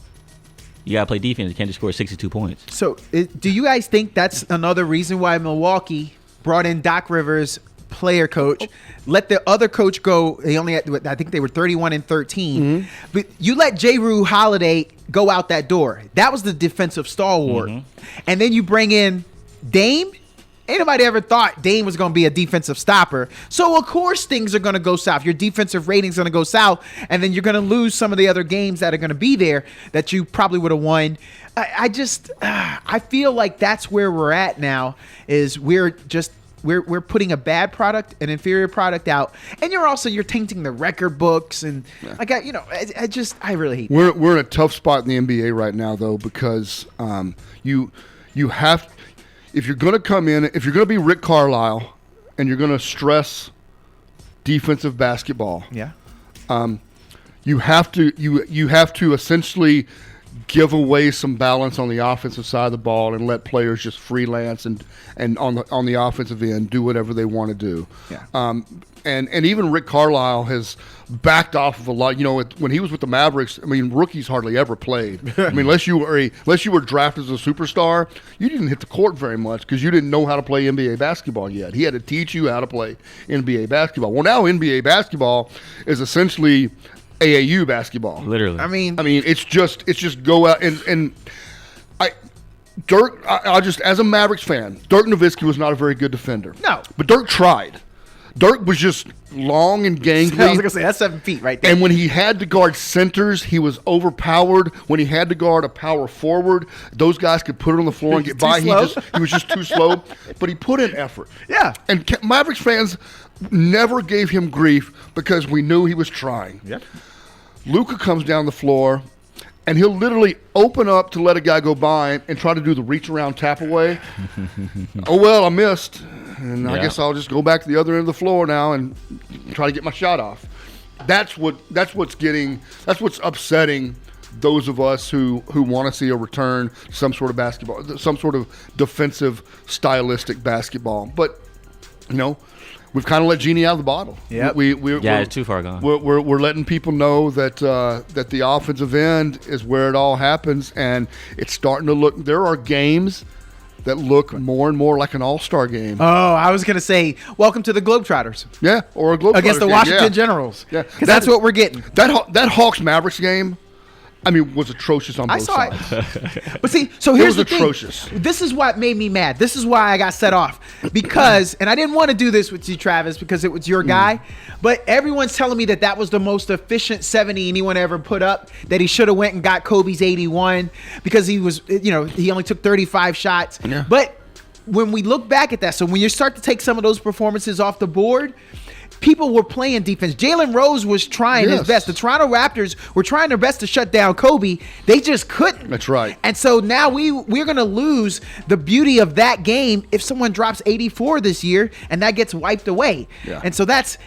you got to play defense. You can't just score 62 points. So do you guys think that's another reason why Milwaukee brought in Doc Rivers, player coach, let the other coach go? They only had, I think they were 31-13. But you let Jrue Holiday go out that door. That was the defensive stalwart. And then you bring in Dame. Ain't nobody ever thought Dame was going to be a defensive stopper. So, of course, things are going to go south. Your defensive rating's going to go south, and then you're going to lose some of the other games that are going to be there that you probably would have won. I feel like that's where we're at now is we're putting a bad product, an inferior product out, and you're tainting the record books and I really hate that. We're in a tough spot in the NBA right now though because you have. If you're going to come in, if you're going to be Rick Carlisle and you're going to stress defensive basketball, you have to essentially give away some balance on the offensive side of the ball and let players just freelance and on the offensive end do whatever they want to do. And even Rick Carlisle has backed off of a lot. You know, when he was with the Mavericks, I mean, rookies hardly ever played. I mean, unless you were drafted as a superstar, you didn't hit the court very much because you didn't know how to play NBA basketball yet. He had to teach you how to play NBA basketball. Well, now NBA basketball is essentially AAU basketball. Literally. I mean, it's just go out and Dirk. I'll just, as a Mavericks fan, Dirk Nowitzki was not a very good defender. No, but Dirk tried. Dirk was just long and gangly. I was going to say, that's 7 feet right there. And when he had to guard centers, he was overpowered. When he had to guard a power forward, those guys could put it on the floor and get by. He was just too slow. But he put in effort. Yeah. And Mavericks fans never gave him grief because we knew he was trying. Yep. Luka comes down the floor, and he'll literally open up to let a guy go by and try to do the reach around tap away. Oh, well, I missed. And I guess I'll just go back to the other end of the floor now and try to get my shot off. That's what's upsetting those of us who want to see a return to some sort of basketball, some sort of defensive, stylistic basketball. But, you know, we've kind of let Genie out of the bottle. Yeah, it's too far gone. We're letting people know that the offensive end is where it all happens, and it's starting to look. There are games that look more and more like an all-star game. Oh, I was going to say, welcome to the Globetrotters. Yeah, or a Globetrotters against the Washington Generals. Yeah, because that's what we're getting. That Hawks Mavericks game, I mean, was atrocious on both sides. But see, so here's the atrocious. Thing. This is what made me mad. This is why I got set off. Because, and I didn't want to do this with you, Travis, because it was your guy. But everyone's telling me that was the most efficient 70 anyone ever put up, that he should have went and got Kobe's 81 because he was, he only took 35 shots. Yeah. But when we look back at that, so when you start to take some of those performances off the board, people were playing defense. Jalen Rose was trying his best. The Toronto Raptors were trying their best to shut down Kobe. They just couldn't. That's right. And so now we're going to lose the beauty of that game if someone drops 84 this year and that gets wiped away. Yeah. And so that's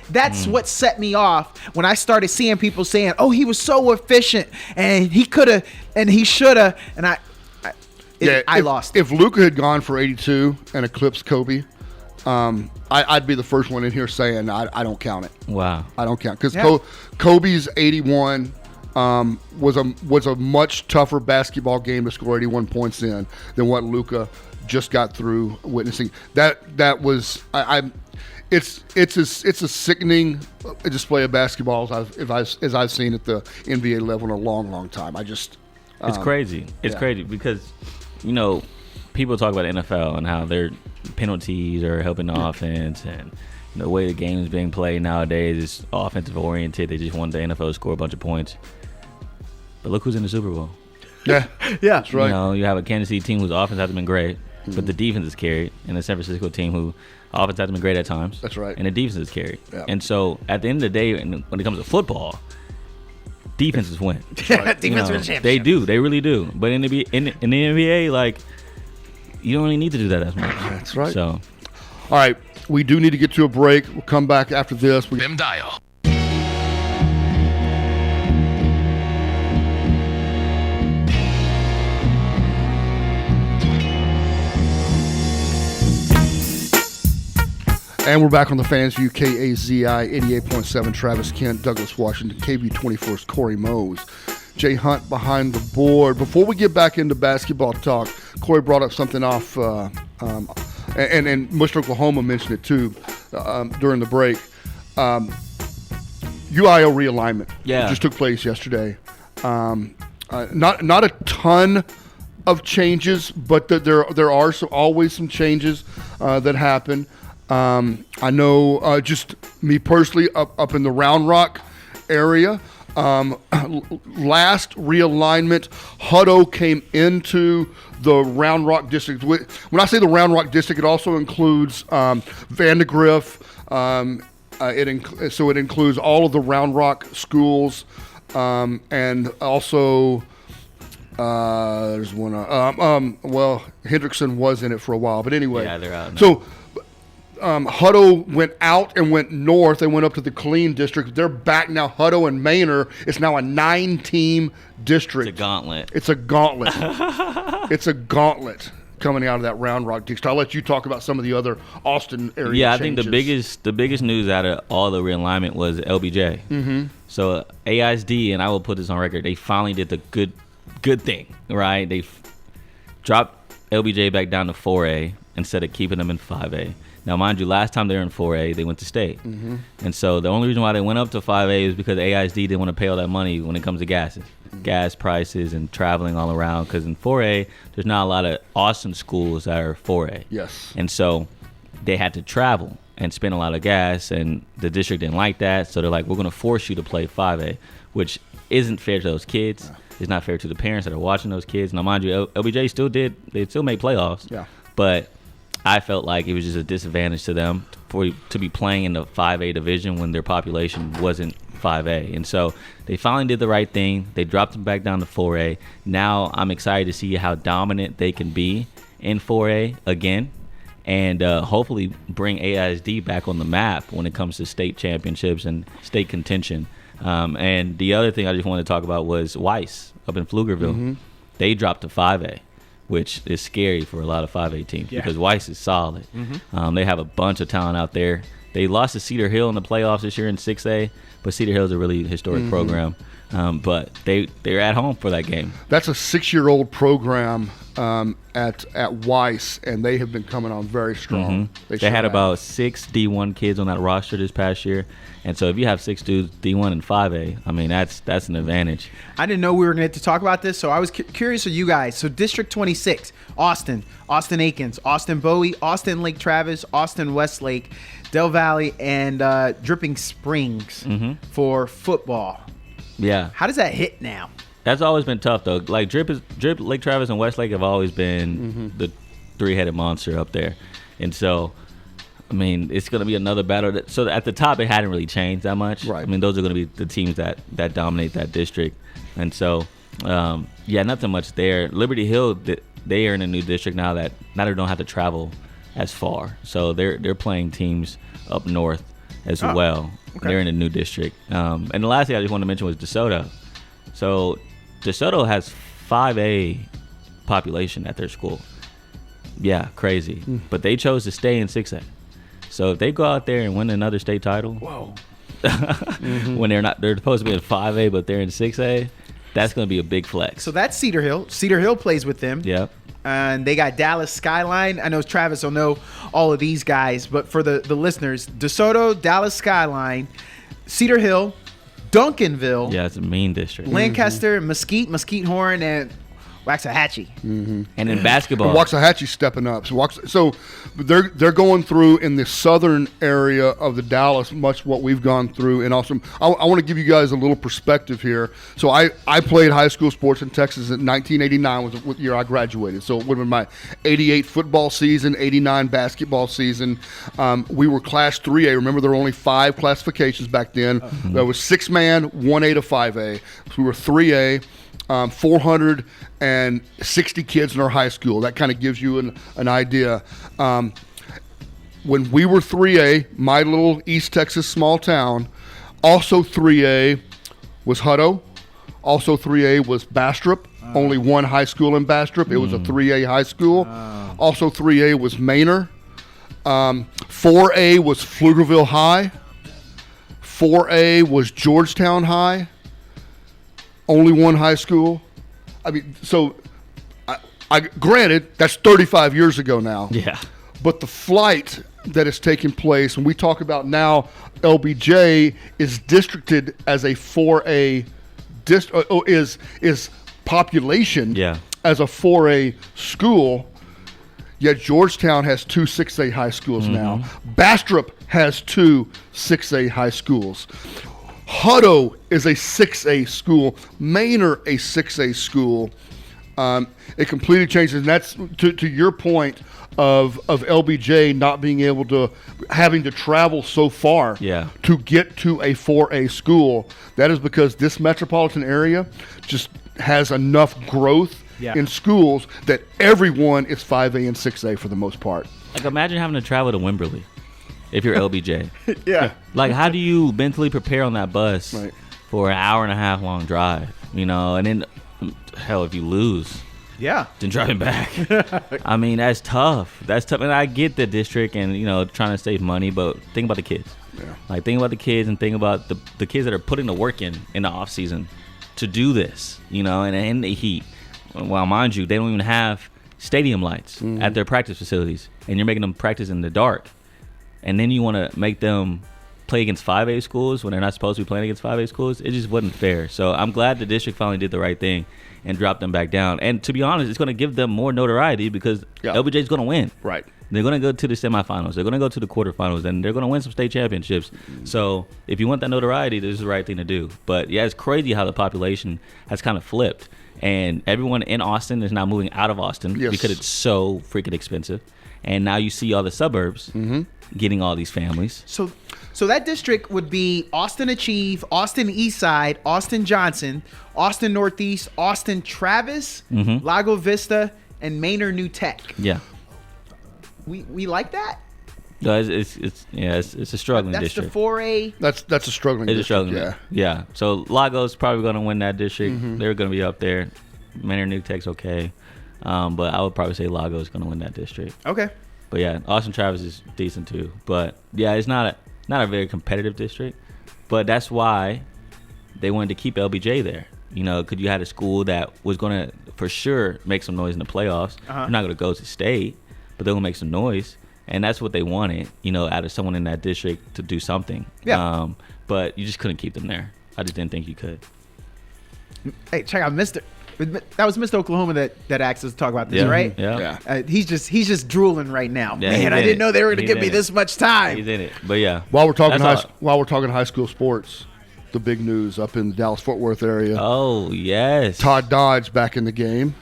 what set me off when I started seeing people saying, "Oh, he was so efficient and he could have and he should have," and I lost. If Luka had gone for 82 and eclipsed Kobe, I'd be the first one in here saying I don't count it. Wow. I don't count because Kobe's 81 was a much tougher basketball game to score 81 points in than what Luka just got through witnessing. That was it's a sickening display of basketball as I've seen at the NBA level in a long time. it's crazy. It's crazy because people talk about the NFL and how their penalties are helping the offense, and the way the game is being played nowadays is offensive oriented. They just want the NFL to score a bunch of points. But look who's in the Super Bowl. Yeah, that's right. You have a Kansas City team whose offense hasn't been great, but the defense is carried, and the San Francisco team who offense hasn't been great at times. That's right. And the defense is carried. Yeah. And so at the end of the day, when it comes to football, defenses win. Defense wins the championship. They do. They really do. But in the NBA, like, you don't really need to do that as much. That's right. So, all right, we do need to get to a break. We'll come back after this. Bim Dial. And we're back on the Fans View, KAZI 88.7, Travis Kent, Douglas Washington, KB24's Corey Mose, Jay Hunt behind the board. Before we get back into basketball talk, Corey brought up something off, and Mush, Oklahoma mentioned it too during the break. UIL realignment just took place yesterday. Not a ton of changes, but there are always some changes that happen. I know just me personally up in the Round Rock area, last realignment, Hutto came into the Round Rock district. When I say the Round Rock district, it also includes Vandergrift. So it includes all of the Round Rock schools, and also there's one. Well, Hendrickson was in it for a while, but anyway. Yeah, they're out now. So. Hutto went out and went north. They went up to the Killeen district. They're back now. Hutto and Manor. It's now a 9-team district. It's a gauntlet. It's a gauntlet. It's a gauntlet coming out of that Round Rock district. I'll let you talk about some of the other Austin area Yeah, I changes. think the biggest news out of all the realignment was LBJ. Mm-hmm. So AISD, and I will put this on record, they finally did the good thing, right? They dropped LBJ back down to 4A instead of keeping them in 5A. Now, mind you, last time they were in 4A, they went to state. Mm-hmm. And so the only reason why they went up to 5A is because AISD didn't want to pay all that money when it comes to gas prices and traveling all around. Because in 4A, there's not a lot of awesome schools that are 4A. Yes. And so they had to travel and spend a lot of gas, and the district didn't like that. So they're like, we're going to force you to play 5A, which isn't fair to those kids. Yeah. It's not fair to the parents that are watching those kids. Now, mind you, LBJ still made playoffs. Yeah. But I felt like it was just a disadvantage to them to be playing in the 5A division when their population wasn't 5A. And so they finally did the right thing. They dropped them back down to 4A. Now I'm excited to see how dominant they can be in 4A again, and hopefully bring AISD back on the map when it comes to state championships and state contention. And the other thing I just wanted to talk about was Weiss up in Pflugerville. Mm-hmm. They dropped to 5A. Which is scary for a lot of 5A teams because Weiss is solid. Mm-hmm. They have a bunch of talent out there. They lost to Cedar Hill in the playoffs this year in 6A, but Cedar Hill is a really historic program. But they're at home for that game. That's a 6-year-old program at Weiss, and they have been coming on very strong. Mm-hmm. They had about 6 D1 kids on that roster this past year. And so if you have 6 dudes, D1 and 5A, I mean, that's an advantage. I didn't know we were going to talk about this, so I was curious of you guys. So District 26, Austin Aikens, Austin Bowie, Austin Lake Travis, Austin Westlake, Del Valley, and Dripping Springs for football. Yeah. How does that hit now? That's always been tough, though. Like Drip, Lake Travis, and Westlake have always been the three-headed monster up there. And so, I mean, it's going to be another battle. So at the top, it hadn't really changed that much. Right. I mean, those are going to be the teams that dominate that district. And so, nothing much there. Liberty Hill, they are in a new district now that they don't have to travel as far. So they're playing teams up north as well. Okay. They're in a new district. And the last thing I just wanted to mention was DeSoto. So DeSoto has 5A population at their school. Yeah, crazy. But they chose to stay in 6A. So if they go out there and win another state title, when they're supposed to be in 5A, but they're in 6A. That's going to be a big flex. So that's Cedar Hill. Cedar Hill plays with them. Yep. And they got Dallas Skyline. I know Travis will know all of these guys, but for the listeners, DeSoto, Dallas Skyline, Cedar Hill, Duncanville. Yeah, it's a mean district. Lancaster, Mesquite Horn, and Waxahachie. And in basketball, Waxahachie's stepping up. So they're going through in the southern area of the Dallas, much what we've gone through. And also, I want to give you guys a little perspective here. So I played high school sports in Texas in 1989 was the year I graduated. So it would have been my 88 football season, 89 basketball season. We were Class 3A. Remember, there were only 5 classifications back then. There was 6-man, 1A to 5A. So we were 3A. 460 kids in our high school. That kind of gives you an idea. When we were 3A, my little East Texas small town, also 3A was Hutto. Also 3A was Bastrop. Only one high school in Bastrop. It was a 3A high school. Also 3A was Manor. 4A was Pflugerville High. 4A was Georgetown High. Only one high school. I mean, so I granted that's 35 years ago now. Yeah. But the flight that is taking place, and we talk about now, LBJ is districted as a 4A is population as a 4A school. Yet Georgetown has 2 6A high schools now. Bastrop has 2 6A high schools. Hutto is a 6A school. Manor a 6A school. It completely changes, and that's to your point of LBJ not being able to, having to travel so far to get to a 4A school. That is because this metropolitan area just has enough growth in schools that everyone is 5A and 6A for the most part. Like, imagine having to travel to Wimberley if you're LBJ. Yeah. Like, how do you mentally prepare on that bus for an hour and a half long drive? You know, and then, hell, if you lose, then driving back. I mean, that's tough. That's tough. And I get the district and, you know, trying to save money, but think about the kids. Like, think about the kids and think about the kids that are putting the work in the off season to do this, you know, and in the heat. Well, mind you, they don't even have stadium lights at their practice facilities, and you're making them practice in the dark. And then you want to make them play against 5A schools when they're not supposed to be playing against 5A schools. It just wasn't fair. So I'm glad the district finally did the right thing and dropped them back down. And to be honest, it's going to give them more notoriety because LBJ is going to win. Right. They're going to go to the semifinals. They're going to go to the quarterfinals, and they're going to win some state championships. So if you want that notoriety, this is the right thing to do. But, yeah, it's crazy how the population has kind of flipped. And everyone in Austin is now moving out of Austin because it's so freaking expensive. And now you see all the suburbs getting all these families. So that district would be Austin Achieve, Austin Eastside, Austin Johnson, Austin Northeast, Austin Travis, Lago Vista, and Manor New Tech. Yeah. We like that? No, it's a struggling district. That's the 4A. That's a struggling district. It's a struggling. Yeah. So Lago's probably going to win that district. They're going to be up there. Manor New Tech's okay. But I would probably say Lago's going to win that district. Okay. But yeah, Austin Travis is decent too. But yeah, it's not a very competitive district. But that's why they wanted to keep LBJ there. You know, because you had a school that was going to for sure make some noise in the playoffs. They're not going to go to state, but they're going to make some noise. And that's what they wanted, you know, out of someone in that district to do something. Yeah. But you just couldn't keep them there. I just didn't think you could. Hey, check out Mr. That was Mr. Oklahoma that asked us to talk about this, right? Yeah. He's just drooling right now. Yeah, Man, I didn't know they were going to give me this much time. He's in it. But yeah. While we're talking high school sports, the big news up in the Dallas-Fort Worth area. Oh, yes. Todd Dodge back in the game.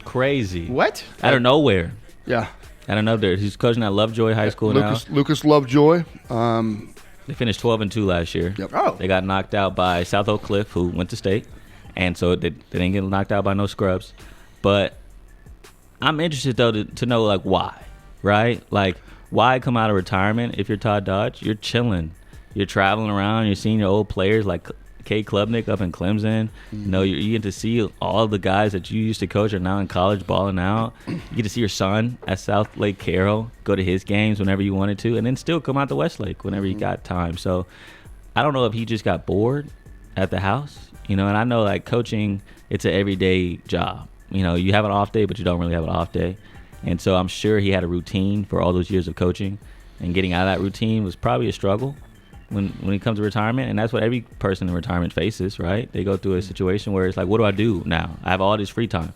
Crazy. What? Out of nowhere. Yeah. Out of nowhere. He's coaching at Lovejoy High School now. Lucas Lovejoy. They finished 12-2 last year. Yep. Oh. They got knocked out by South Oak Cliff, who went to state. And so they didn't get knocked out by no scrubs. But I'm interested, though, to know, like, why, right? Like, why come out of retirement if you're Todd Dodge? You're chilling. You're traveling around. You're seeing your old players like Kay Klubnik up in Clemson. You know, you get to see all the guys that you used to coach are now in college balling out. You get to see your son at South Lake Carroll, go to his games whenever you wanted to, and then still come out to Westlake whenever you got time. So I don't know if he just got bored at the house, and I know like coaching, it's an everyday job. You have an off day, but you don't really have an off day. And so I'm sure he had a routine for all those years of coaching, and getting out of that routine was probably a struggle when it comes to retirement. And that's what every person in retirement faces, right? They go through a situation where it's like, what do I do now? I have all this free time.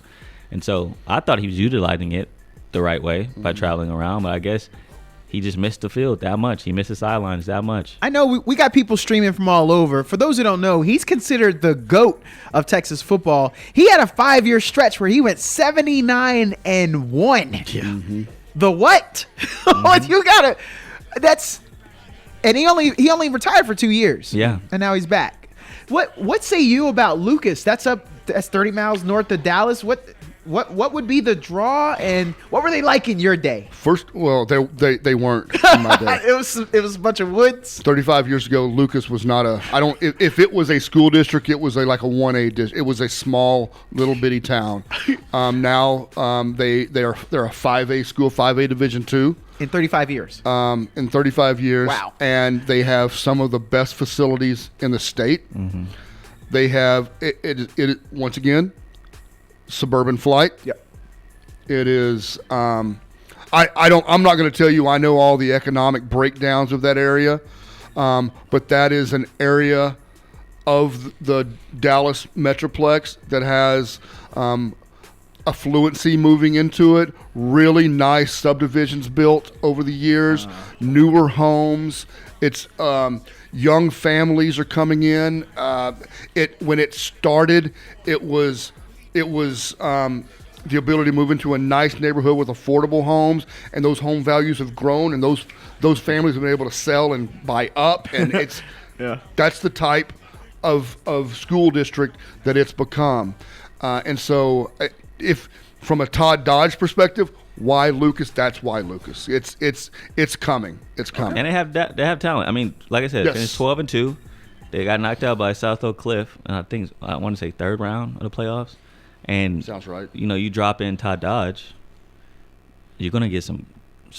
And so I thought he was utilizing it the right way by traveling around, but I guess he just missed the field that much. He missed the sidelines that much. I know we got people streaming from all over. For those who don't know, he's considered the GOAT of Texas football. He had a 5-year stretch where he went 79-1. Yeah. The what? You gotta. And he only retired for 2 years. Yeah. And now he's back. What say you about Lucas? That's 30 miles north of Dallas. What would be the draw, and what were they like in your day? First, well, they weren't in my day. It was a bunch of woods. 35 years ago, Lucas was not if it was a school district, it was like a 1A district. It was a small little bitty town. Now they're a 5A school, 5A Division II. In 35 years. In 35 years. Wow. And they have some of the best facilities in the state. Mm-hmm. They have it once again. Suburban flight. Yep. It is. I'm not going to tell you. I know all the economic breakdowns of that area, but that is an area of the Dallas Metroplex that has affluency moving into it. Really nice subdivisions built over the years. Newer homes. It's young families are coming in. When it started, it was the ability to move into a nice neighborhood with affordable homes, and those home values have grown, and those families have been able to sell and buy up, and it's that's the type of school district that it's become. And so, if from a Todd Dodge perspective, why Lucas? That's why Lucas. It's coming. It's coming. And they have talent. I mean, like I said, yes. Finished 12-2. They got knocked out by South Oak Cliff, and I want to say third round of the playoffs. And sounds right. You drop in Todd Dodge, you're gonna get some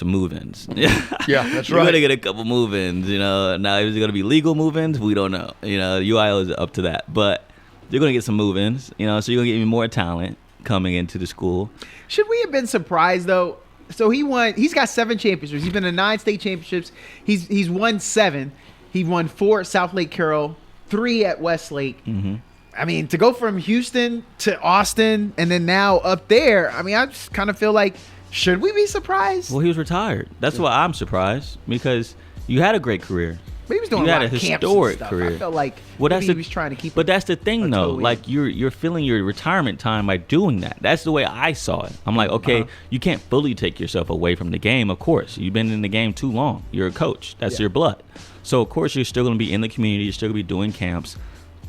move-ins. Yeah, that's You're right. gonna get a couple move-ins. Now is it gonna be legal move-ins? We don't know. UIL is up to that, but you're gonna get some move-ins. So you're gonna get even more talent coming into the school. Should we have been surprised though? So he's got 7 championships. He's been to 9 state championships. He's won 7. He won 4 at South Lake Carroll, 3 at Westlake. Mm-hmm. I mean, to go from Houston to Austin and then now up there, I mean, I just kind of feel like, should we be surprised? Well, he was retired. That's why I'm surprised, because you had a great career. But he was doing you a had lot a of camps historic and stuff. career. I felt like he was trying to keep. But that's the thing, though. toe Like you're filling your retirement time by doing that. That's the way I saw it. I'm like, okay, you can't fully take yourself away from the game. Of course, you've been in the game too long. You're a coach. That's your blood. So of course you're still going to be in the community. You're still going to be doing camps.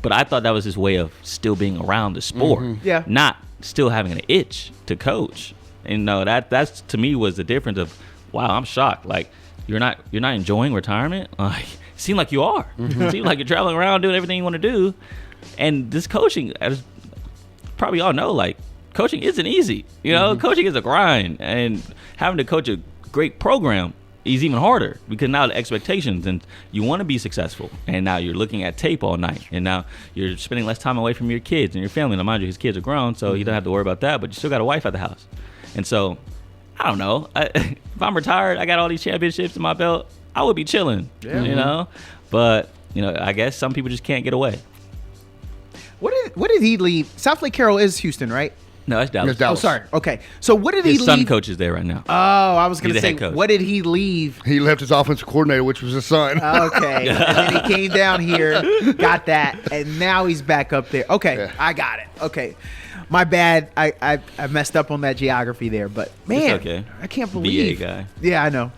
But I thought that was his way of still being around the sport. Mm-hmm. Yeah. Not still having an itch to coach. And no, that's to me was the difference of, wow, I'm shocked. Like you're not enjoying retirement. Like it seemed like you are. It seemed like you're traveling around doing everything you want to do. And this coaching, as probably all know, like coaching isn't easy. Coaching is a grind, and having to coach a great program is even harder, because now the expectations, and you want to be successful, and now you're looking at tape all night, and now you're spending less time away from your kids and your family. Now, mind you, his kids are grown, so you don't have to worry about that, but you still got a wife at the house. And so, I don't know. If I'm retired, I got all these championships in my belt, I would be chilling, But, I guess some people just can't get away. What did he leave? South Lake Carroll is Houston, right? No, that's Dallas. Oh, sorry. Okay. So what did he leave? His son coaches there right now. Oh, I was going to He's the say, head coach. what did he leave? He left his offensive coordinator, which was his son. Okay. And then he came down here, got that, and now he's back up there. Okay. Yeah. I got it. Okay. My bad. I messed up on that geography there, but man, it's okay. I can't believe. VA guy. Yeah, I know.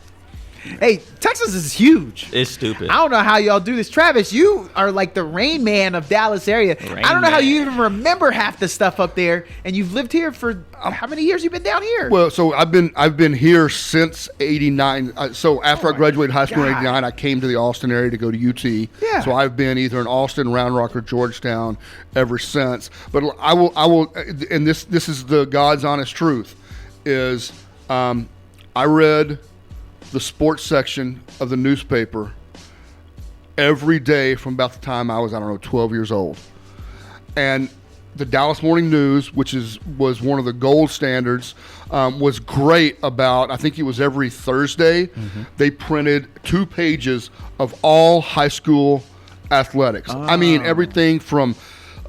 Hey, Texas is huge. It's stupid. I don't know how y'all do this. Travis, you are like the Rain Man of Dallas area. I don't know how you even remember half the stuff up there, and you've lived here for how many years? You've been down here? Well, so I've been here since '89. So after I graduated high school in '89, I came to the Austin area to go to UT. Yeah. So I've been either in Austin, Round Rock, or Georgetown ever since. But I will, and this is the God's honest truth, is I read the sports section of the newspaper every day from about the time I was, 12 years old. And the Dallas Morning News, which was one of the gold standards, was great about, I think it was every Thursday, they printed 2 pages of all high school athletics. I mean, everything from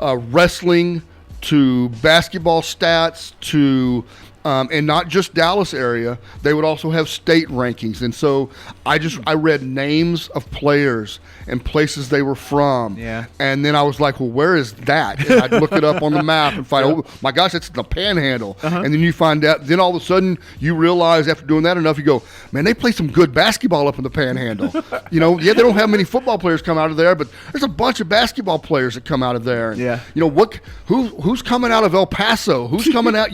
wrestling to basketball stats to and not just Dallas area. They would also have state rankings. And so I read names of players and places they were from. Yeah. And then I was like, well, where is that? And I'd look it up on the map and find, oh my gosh, it's in the Panhandle. And then you find out, then all of a sudden you realize after doing that enough, you go, man, they play some good basketball up in the Panhandle. They don't have many football players come out of there, but there's a bunch of basketball players that come out of there. And, Yeah. who's coming out of El Paso? Who's coming out,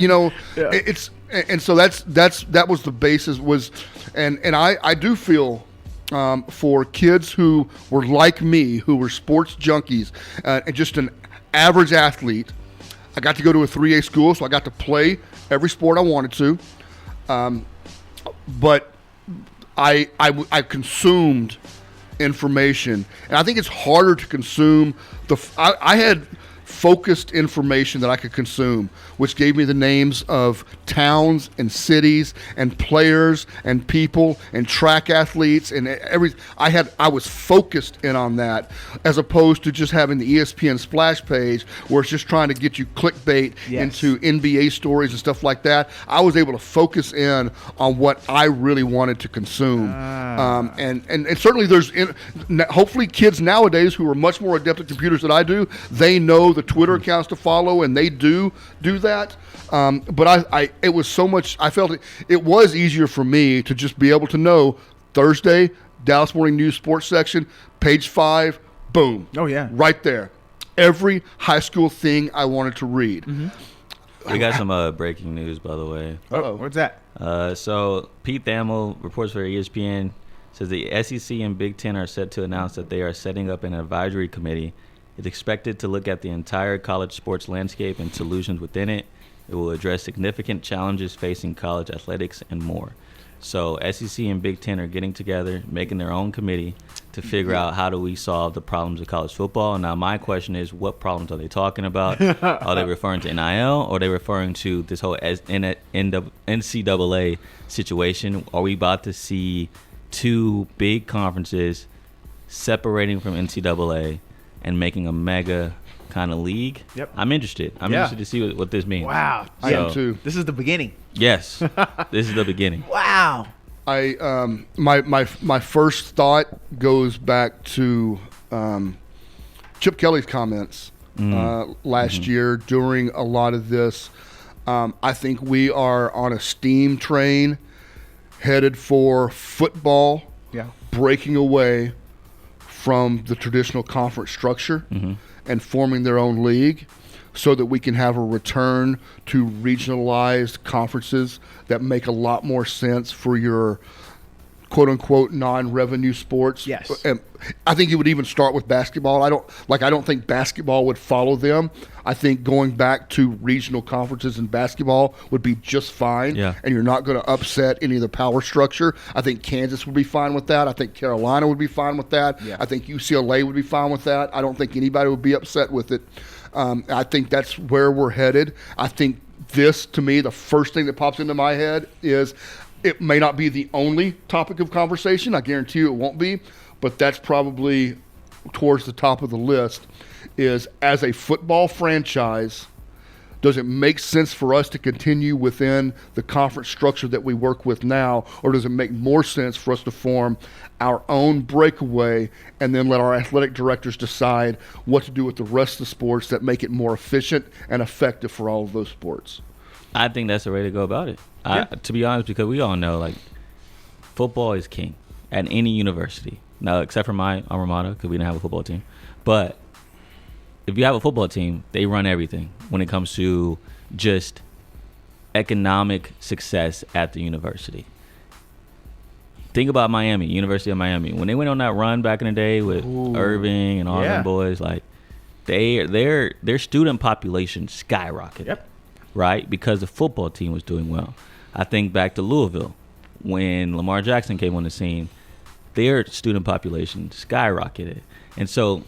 it's, and so that was the basis and I do feel for kids who were like me, who were sports junkies, and just an average athlete. I got to go to a 3A school, so I got to play every sport I wanted to. But I consumed information, and I think it's harder to consume I had focused information that I could consume, which gave me the names of towns and cities and players and people and track athletes and I was focused in on that, as opposed to just having the ESPN splash page where it's just trying to get you clickbait into NBA stories and stuff like that. I was able to focus in on what I really wanted to consume. And certainly hopefully kids nowadays who are much more adept at computers than I do, they know the Twitter accounts to follow, and they do that. But it was so much. I felt it was easier for me to just be able to know Thursday, Dallas Morning News sports section, page 5, boom. Oh yeah, right there. Every high school thing I wanted to read. We got some breaking news, by the way. Uh-oh. What's that? So Pete Thamel reports for ESPN, says the SEC and Big Ten are set to announce that they are setting up an advisory committee. It's expected to look at the entire college sports landscape and solutions within it. It will address significant challenges facing college athletics and more. So SEC and Big Ten are getting together, making their own committee to figure out how do we solve the problems of college football. Now, my question is, what problems are they talking about? Are they referring to NIL, or are they referring to this whole NCAA situation? Are we about to see 2 big conferences separating from NCAA and making a mega kind of league? Yep. I'm interested. I'm interested to see what this means. Wow. I am too. This is the beginning. Yes, this is the beginning. Wow. My first thought goes back to Chip Kelly's comments last year during a lot of this. I think we are on a steam train headed for football breaking away from the traditional conference structure and forming their own league, so that we can have a return to regionalized conferences that make a lot more sense for your quote-unquote non-revenue sports. Yes. And I think it would even start with basketball. I don't think basketball would follow them. I think going back to regional conferences in basketball would be just fine. Yeah. And you're not going to upset any of the power structure. I think Kansas would be fine with that. I think Carolina would be fine with that. Yeah. I think UCLA would be fine with that. I don't think anybody would be upset with it. I think that's where we're headed. I think this, to me, the first thing that pops into my head is it may not be the only topic of conversation. I guarantee you it won't be, but that's probably towards the top of the list, is as a football franchise, does it make sense for us to continue within the conference structure that we work with now, or does it make more sense for us to form our own breakaway and then let our athletic directors decide what to do with the rest of the sports that make it more efficient and effective for all of those sports? I think that's the way to go about it. To be honest, because we all know, like, football is king at any university. Now, except for my alma mater, because we didn't have a football team. But if you have a football team, they run everything when it comes to just economic success at the university. Think about Miami, University of Miami. When they went on that run back in the day with Irving and all them boys, like, their student population skyrocketed. Yep. Right? Because the football team was doing well. I think back to Louisville when Lamar Jackson came on the scene. their student population skyrocketed. And so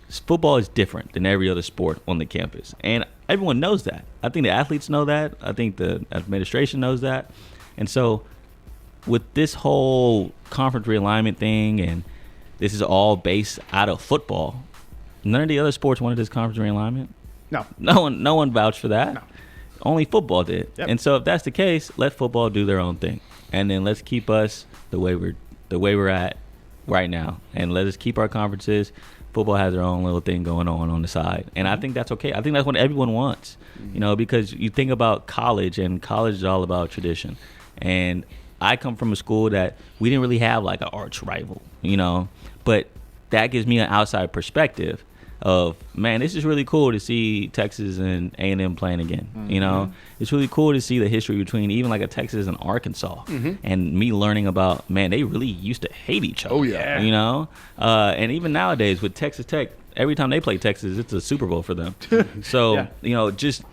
football is different than every other sport on the campus. And everyone knows that. I think the athletes know that. I think the administration knows that. And so with this whole conference realignment thing, and this is all based out of football, none of the other sports wanted this conference realignment. No one vouched for that. No. Only football did. Yep. And so if that's the case, let football do their own thing. And then let's keep us the way we're at right now. And let us keep our conferences. Football has their own little thing going on the side. And I think that's okay. I think that's what everyone wants. You know, because you think about college, and college is all about tradition. And I come from a school that we didn't really have like an arch rival, you know. But that gives me an outside perspective of, man, this is really cool to see Texas and A&M playing again. You know, it's really cool to see the history between even like a Texas and Arkansas, and me learning about, man, they really used to hate each other. Oh, yeah. You know, and even nowadays with Texas Tech, every time they play Texas, it's a Super Bowl for them. So, you know, just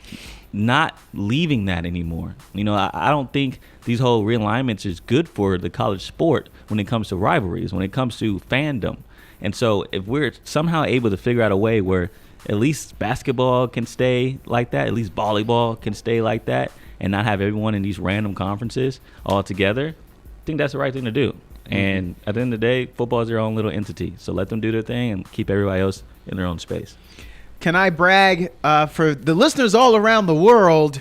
not leaving that anymore. You know, I don't think these whole realignments is good for the college sport when it comes to rivalries, when it comes to fandom. And so if we're somehow able to figure out a way where at least basketball can stay like that, at least volleyball can stay like that, and not have everyone in these random conferences all together, I think that's the right thing to do. And at the end of the day, football is their own little entity. So let them do their thing and keep everybody else in their own space. Can I brag for the listeners all around the world?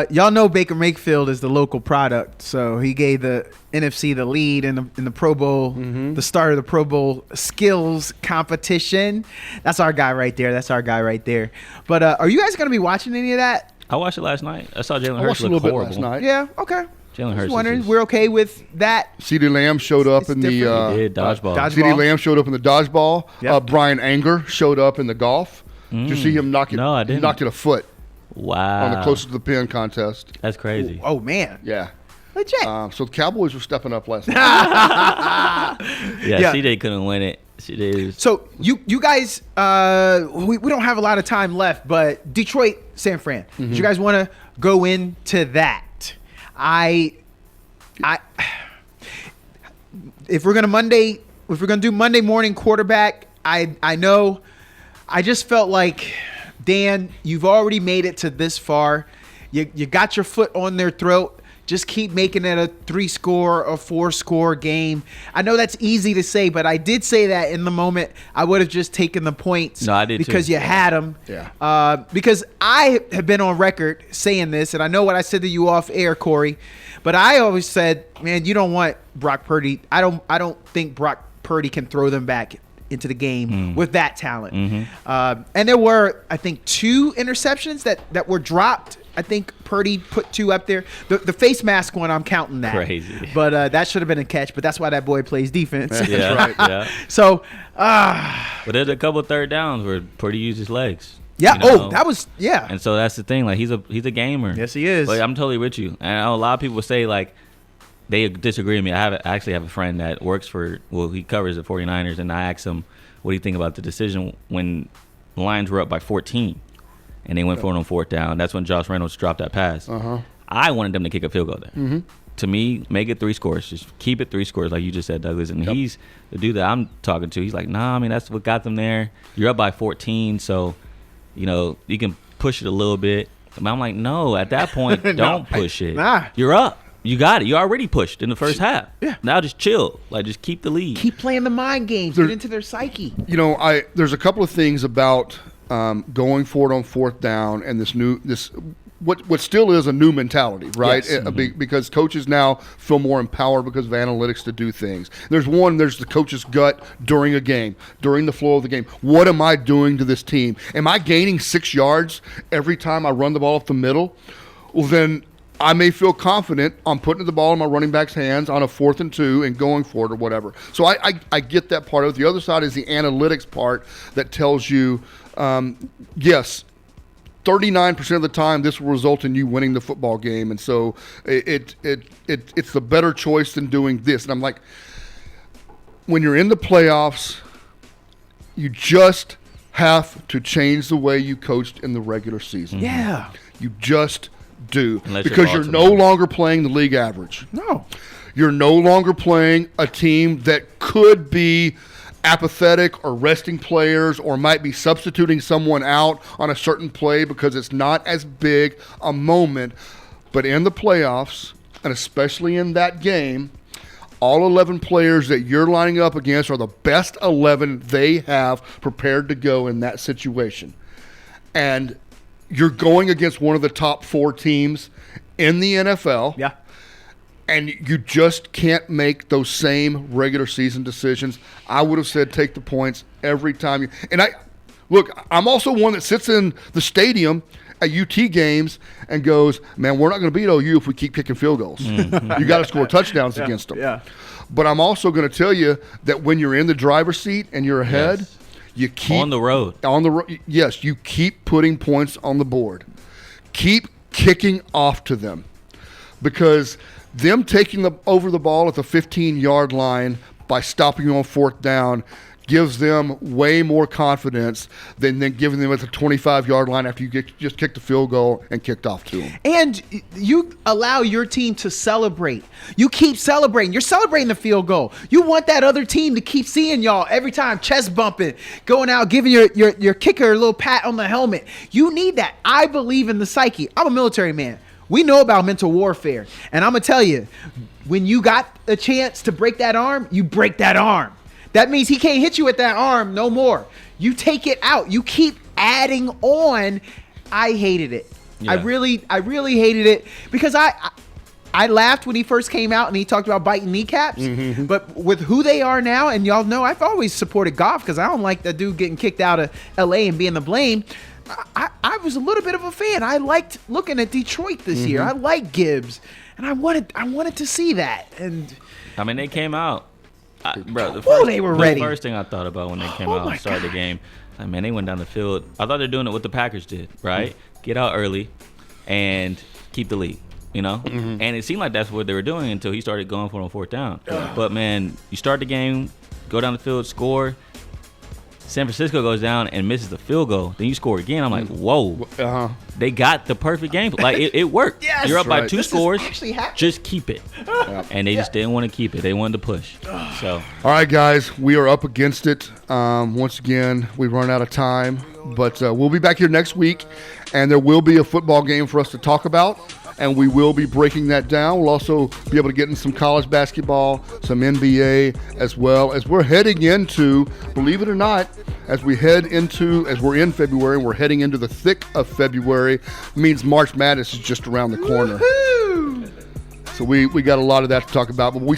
Y'all know Baker Mayfield is the local product, so he gave the NFC the lead in the Pro Bowl, the start of the Pro Bowl skills competition. That's our guy right there. But are you guys going to be watching any of that? I watched it last night. I saw Jalen I Hurts watched a look little bit horrible. last night. Yeah, okay. Jalen Hurts. Just wondering, we're okay with that. CeeDee Lamb showed up in the He did dodgeball. CeeDee Lamb showed up in the dodgeball. Yep. Brian Anger showed up in the golf. Did you see him knock it? No, I He didn't. knocked it a foot Wow. on the closest to the pin contest. That's crazy. Oh, man. Yeah. Legit. So the Cowboys were stepping up last night. Yeah, Yeah. CJ couldn't win it. So you guys, we don't have a lot of time left, but Detroit, San Fran. Do you guys want to go into that? If we're gonna do Monday morning quarterback, I know. I just felt like, Dan, you've already made it to this far. You got your foot on their throat. Just keep making it a 3-score or 4-score game. I know that's easy to say, but I did say that in the moment. I would have just taken the points. No, I did because too. you had them. Yeah. Because I have been on record saying this, and I know what I said to you off air, Corey. But I always said, man, you don't want Brock Purdy. I don't think Brock Purdy can throw them back into the game with that talent. And there were, I think, 2 interceptions that were dropped. I think Purdy put 2 up there. The face mask one, I'm counting that. Crazy. But that should have been a catch. But that's why that boy plays defense. Yeah, right. Yeah. So, But there's a couple third downs where Purdy used his legs. yeah. You know? Oh, that was, yeah. And so that's the thing. Like, he's a gamer. Yes, he is. But I'm totally with you. And I know a lot of people say, like, they disagree with me. I actually have a friend that works he covers the 49ers, and I asked him, what do you think about the decision when the Lions were up by 14 and they went for it on 4th down? That's when Josh Reynolds dropped that pass. I wanted them to kick a field goal there. To me, make it 3 scores. Just keep it 3 scores, like you just said, Douglas. And he's the dude that I'm talking to. He's like, nah, I mean, that's what got them there. You're up by 14, so, you know, you can push it a little bit. But I'm like, no, at that point, don't push it. Nah. You're up. You got it. You already pushed in the first half. Yeah. Now just chill. Like, just keep the lead. Keep playing the mind games. Get into their psyche. You know, there's a couple of things about going for it on 4th down and what still is a new mentality, right? Yes. Because coaches now feel more empowered because of analytics to do things. There's the coach's gut during a game, during the flow of the game. What am I doing to this team? Am I gaining 6 yards every time I run the ball up the middle? Well, then I may feel confident on putting the ball in my running back's hands on a 4th and 2 and going for it or whatever. So I get that part of it. The other side is the analytics part that tells you, yes, 39% of the time this will result in you winning the football game. And so it's the better choice than doing this. And I'm like, when you're in the playoffs, you just have to change the way you coached in the regular season. Yeah. You just do. Unless because you're you're no longer playing the league average. No. You're no longer playing a team that could be apathetic or resting players or might be substituting someone out on a certain play because it's not as big a moment. But in the playoffs, and especially in that game, all 11 players that you're lining up against are the best 11 they have prepared to go in that situation. And you're going against one of the top 4 teams in the NFL. Yeah. And you just can't make those same regular season decisions. I would have said take the points every time. I'm also one that sits in the stadium at UT games and goes, man, we're not going to beat OU if we keep kicking field goals. You got to score touchdowns against them. Yeah. But I'm also going to tell you that when you're in the driver's seat and you're ahead, you keep on the road. Yes, you keep putting points on the board. Keep kicking off to them, because them taking over the ball at the 15-yard line by stopping you on 4th down gives them way more confidence than giving them at the 25-yard line after you just kicked the field goal and kicked off to them. And you allow your team to celebrate. You keep celebrating. You're celebrating the field goal. You want that other team to keep seeing y'all every time, chest bumping, going out, giving your kicker a little pat on the helmet. You need that. I believe in the psyche. I'm a military man. We know about mental warfare. And I'm going to tell you, when you got a chance to break that arm, you break that arm. That means he can't hit you with that arm no more. You take it out. You keep adding on. I hated it. Yeah. I really hated it, because I laughed when he first came out and he talked about biting kneecaps. Mm-hmm. But with who they are now, and y'all know I've always supported Goff because I don't like that dude getting kicked out of L.A. and being the blame. I was a little bit of a fan. I liked looking at Detroit this year. I like Gibbs, and I wanted to see that. And I mean, they came out. Bro, they were ready. The first thing I thought about when they came out and started the game, like, man, they went down the field. I thought they're doing it what the Packers did, right? Get out early and keep the lead, you know? Mm-hmm. And it seemed like that's what they were doing until he started going for it on 4th down. But, man, you start the game, go down the field, score. San Francisco goes down and misses the field goal. Then you score again. I'm like, whoa. They got the perfect game. Like, it worked. Yes, you're up by 2 this scores. Just keep it. And they just didn't want to keep it. They wanted to push. So, all right, guys, we are up against it. Once again, we've run out of time. But we'll be back here next week, and there will be a football game for us to talk about. And we will be breaking that down. We'll also be able to get in some college basketball, some NBA, as well as we're heading into, believe it or not, as we're in February and we're heading into the thick of February, means March Madness is just around the corner. Woo-hoo! So we got a lot of that to talk about. But we